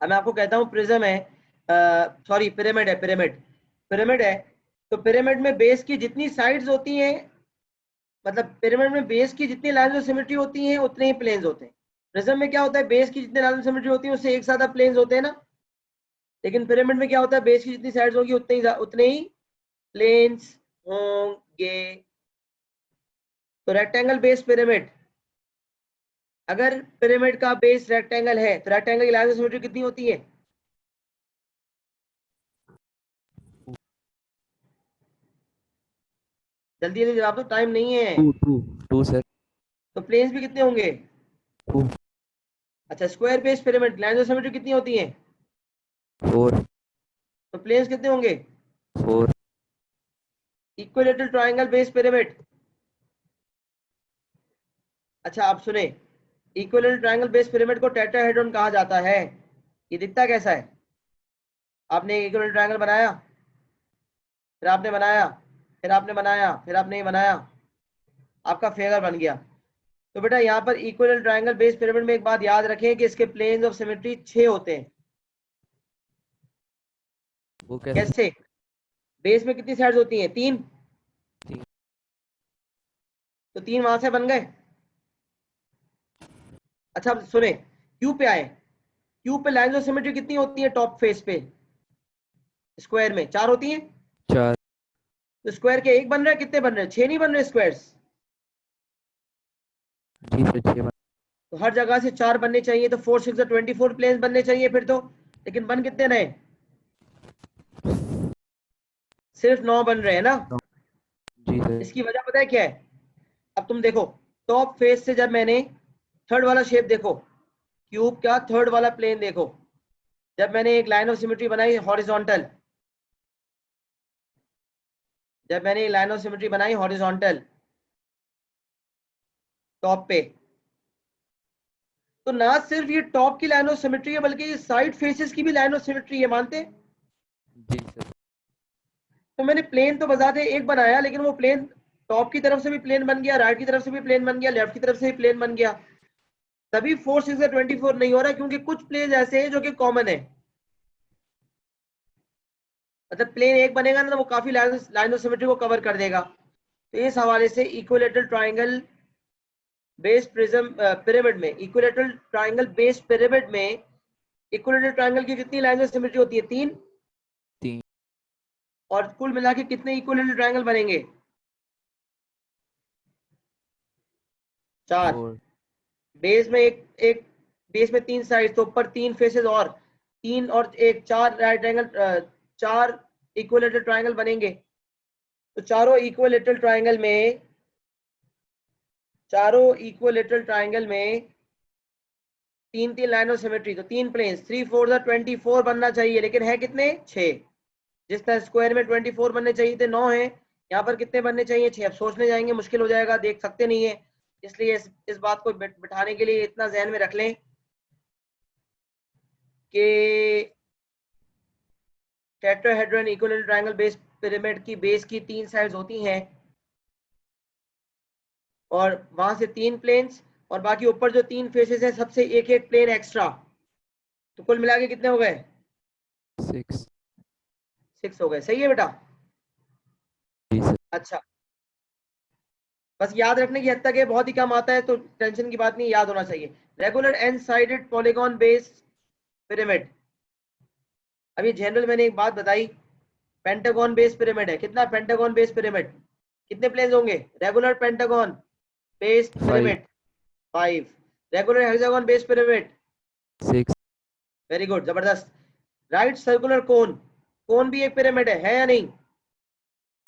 अब मैं आपको कहता हूँ प्रिज्म है, सॉरी पिरामिड है, पिरामिड है। तो पिरामिड में बेस की जितनी साइड्स होती हैं, मतलब पिरामिड में बेस की जितनी लाइन्स ऑफ सिमेट्री होती हैं उतने ही प्लेन्स होते हैं। प्रिज्म में क्या होता है, बेस की जितनी लाइन्स ऑफ सिमेट्री होती है उससे एक साथ प्लेन्स होते हैं ना। लेकिन पिरामिड में क्या होता है, बेस की जितनी साइड्स होगी उतने ही प्लेन्स होंगे। तो रेक्टेंगल बेस पिरामिड, अगर पिरामिड का बेस रेक्टेंगल है तो रेक्टेंगल की लाइन्स ऑफ सिमेट्री कितनी होती है? जल्दी जल्दी जवाब दो, टाइम नहीं है। 2 सर। तो प्लेन्स भी कितने होंगे? 2 अच्छा, square base pyramid lines of symmetry कितनी होती है? 4 तो प्लेन्स कितने होंगे? 4 इक्विलेटरल ट्रायंगल बेस पिरामिड, अच्छा आप सुने, इक्विलेटरल ट्रायंगल बेस पिरामिड को टेट्राहेड्रॉन कहा जाता है। ये दिखता कैसा है? आपने इक्विलेटरल ट्रायंगल बनाया, फिर आपने बनाया, फिर आपने बनाया, फिर आपने ये बनाया, आपका फिगर बन गया। तो बेटा यहाँ पर इक्विलेटरल ट्रायंगल बेस पिरामिड में एक बात याद रखें कि इसके प्लेन्स ऑफ सिमेट्री 6 होते हैं। वो कैसे? कैसे? बेस में कितनी साइड्स होती हैं? 3। तीन। तो 3 वहां से बन गए। अच्छा अब सुने, क्यू पे आए। क्यू पे लाइन्स ऑफ सिमेट्री कितनी होती है? टॉप फेस पे स्क्वायर में 4 होती हैं। 4। तो स्क्वायर के 1 बन रहे हैं, कितने बन रहे हैं? 6 नहीं बन रहे स्क्वायर्स। जी सर 6 तो हर जगह से 4 बनने चाहिए, तो 4 6 24 प्लेन्स बनने चाहिए फिर तो। लेकिन बन कितने रहे? सिर्फ 9 बन रहे हैं ना। जी सर। इसकी वजह पता है क्या है? अब तुम देखो, टॉप फेस से जब मैंने थर्ड वाला शेप देखो, क्यूब का थर्ड वाला प्लेन देखो, जब मैंने एक लाइन ऑफ सिमेट्री बनाई हॉरिजॉन्टल, जब मैंने लाइन ऑफ सिमेट्री बनाई हॉरिजॉन्टल टॉप पे, तो ना सिर्फ ये टॉप की लाइन ऑफ सिमेट्री है बल्कि ये साइड फेसेस की भी लाइन ऑफ सिमेट्री है, मानते हैं? जी सर। तो मैंने प्लेन तो बजाते एक बनाया, लेकिन वो प्लेन टॉप की तरफ से भी प्लेन बन गया, राइट की तरफ से भी प्लेन बन गया, लेफ्ट की तरफ से भी प्लेन बन गया। तभी 4 6 24 नहीं हो रहा, क्योंकि कुछ प्लेन ऐसे हैं जो कि कॉमन है। मतलब प्लेन एक बनेगा ना तो वो काफी लाइन ऑफ सिमेट्री को कवर कर देगा। तो इस हवाले से equilateral triangle base prism pyramid में, इक्विलेटरल ट्रायंगल बेस पिरामिड में इक्विलेटरल ट्रायंगल की कितनी लाइन ऑफ सिमेट्री होती है? 3। 3। और कुल मिला के कितने इक्विलेटरल ट्रायंगल बनेंगे? 4। 4। बेस में एक बेस में 3 साइड, तो ऊपर 3 फेसेस और 3 और 1 4 राइट एंगल, 4 इक्विलेटरल ट्रायंगल बनेंगे। तो चारों इक्विलेटरल ट्रायंगल में 3 लाइन ऑफ सिमेट्री, तो 3 प्लेन्स, 3 4 24 बनना चाहिए, लेकिन है कितने? 6। जिस तरह स्क्वायर में 24 बनने चाहिए थे, 9 है। यहाँ पर कितने बनने चाहिए? 6। अब सोचने जाएंगे मुश्किल हो जाएगा, देख सकते नहीं है, इसलिए इस बात को बिठाने के लिए इतना जहन में रख लें कि tetrahedron equilateral triangle base pyramid की बेस की 3 साइड्स होती हैं और वहां से 3 प्लेन्स, और बाकी ऊपर जो 3 फेसेस है सबसे एक एक प्लेन एक्स्ट्रा। तो कुल मिला के कितने हो गए? 6। 6 हो गए, सही है बेटा। जी सर। अच्छा, बस याद रखने की हद तक है, बहुत ही कम आता है तो टेंशन की बात नहीं, याद होना चाहिए। Regular and sided polygon base pyramid, अभी जनरल मैंने एक बात बताई, पेंटागन बेस पिरामिड है। कितना पेंटागन बेस पिरामिड? कितने प्लेन्स होंगे? Regular pentagon base 5। Pyramid 5। Regular hexagon base pyramid 6। Very good, जबरदस्त। राइट सर्कुलर कोन, कोन भी एक पिरामिड है या नहीं?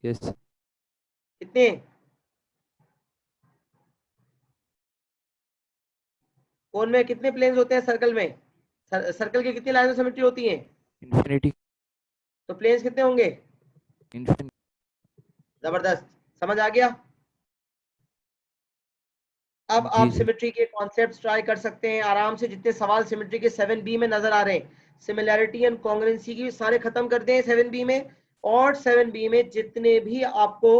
यस। कितने? कोन में कितने प्लेन्स होते हैं सर्कल में? सर्कल की कितनी लाइन्स ऑफ सिमेट्री होती हैं? इंफिनिटी। तो प्लेन्स कितने होंगे? इंफिनिटी। जबरदस्त, समझ आ गया। अब जी आप सर। सिमेट्री के कॉन्सेप्ट्स ट्राई कर सकते हैं आराम से। जितने सवाल सिमेट्री के 7B में नजर आ रहे हैं, सिमिलैरिटी एंड कॉन्ग्रुएंसी की सारे खत्म कर दें 7B में, और 7B में जितने भी आपको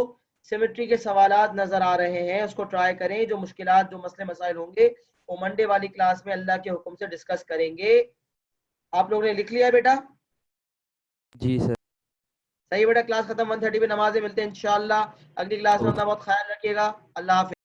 सिमेट्री के सवालात नजर आ रहे हैं उसको ट्राई करें। जो मुश्किलात, जो मसले मसाइल होंगे वो मंडे वाली क्लास में अल्लाह के हुक्म से डिस्कस करेंगे। आप लोगों ने लिख लिया बेटा? जी सर। सही बेटा। क्लास खत्म 1:30 पे नमाज़ें मिलते हैं इंशाल्लाह। अगली क्लास में ओके। अपना बहुत ख्याल रखिएगा। अल्लाह हाफिज़।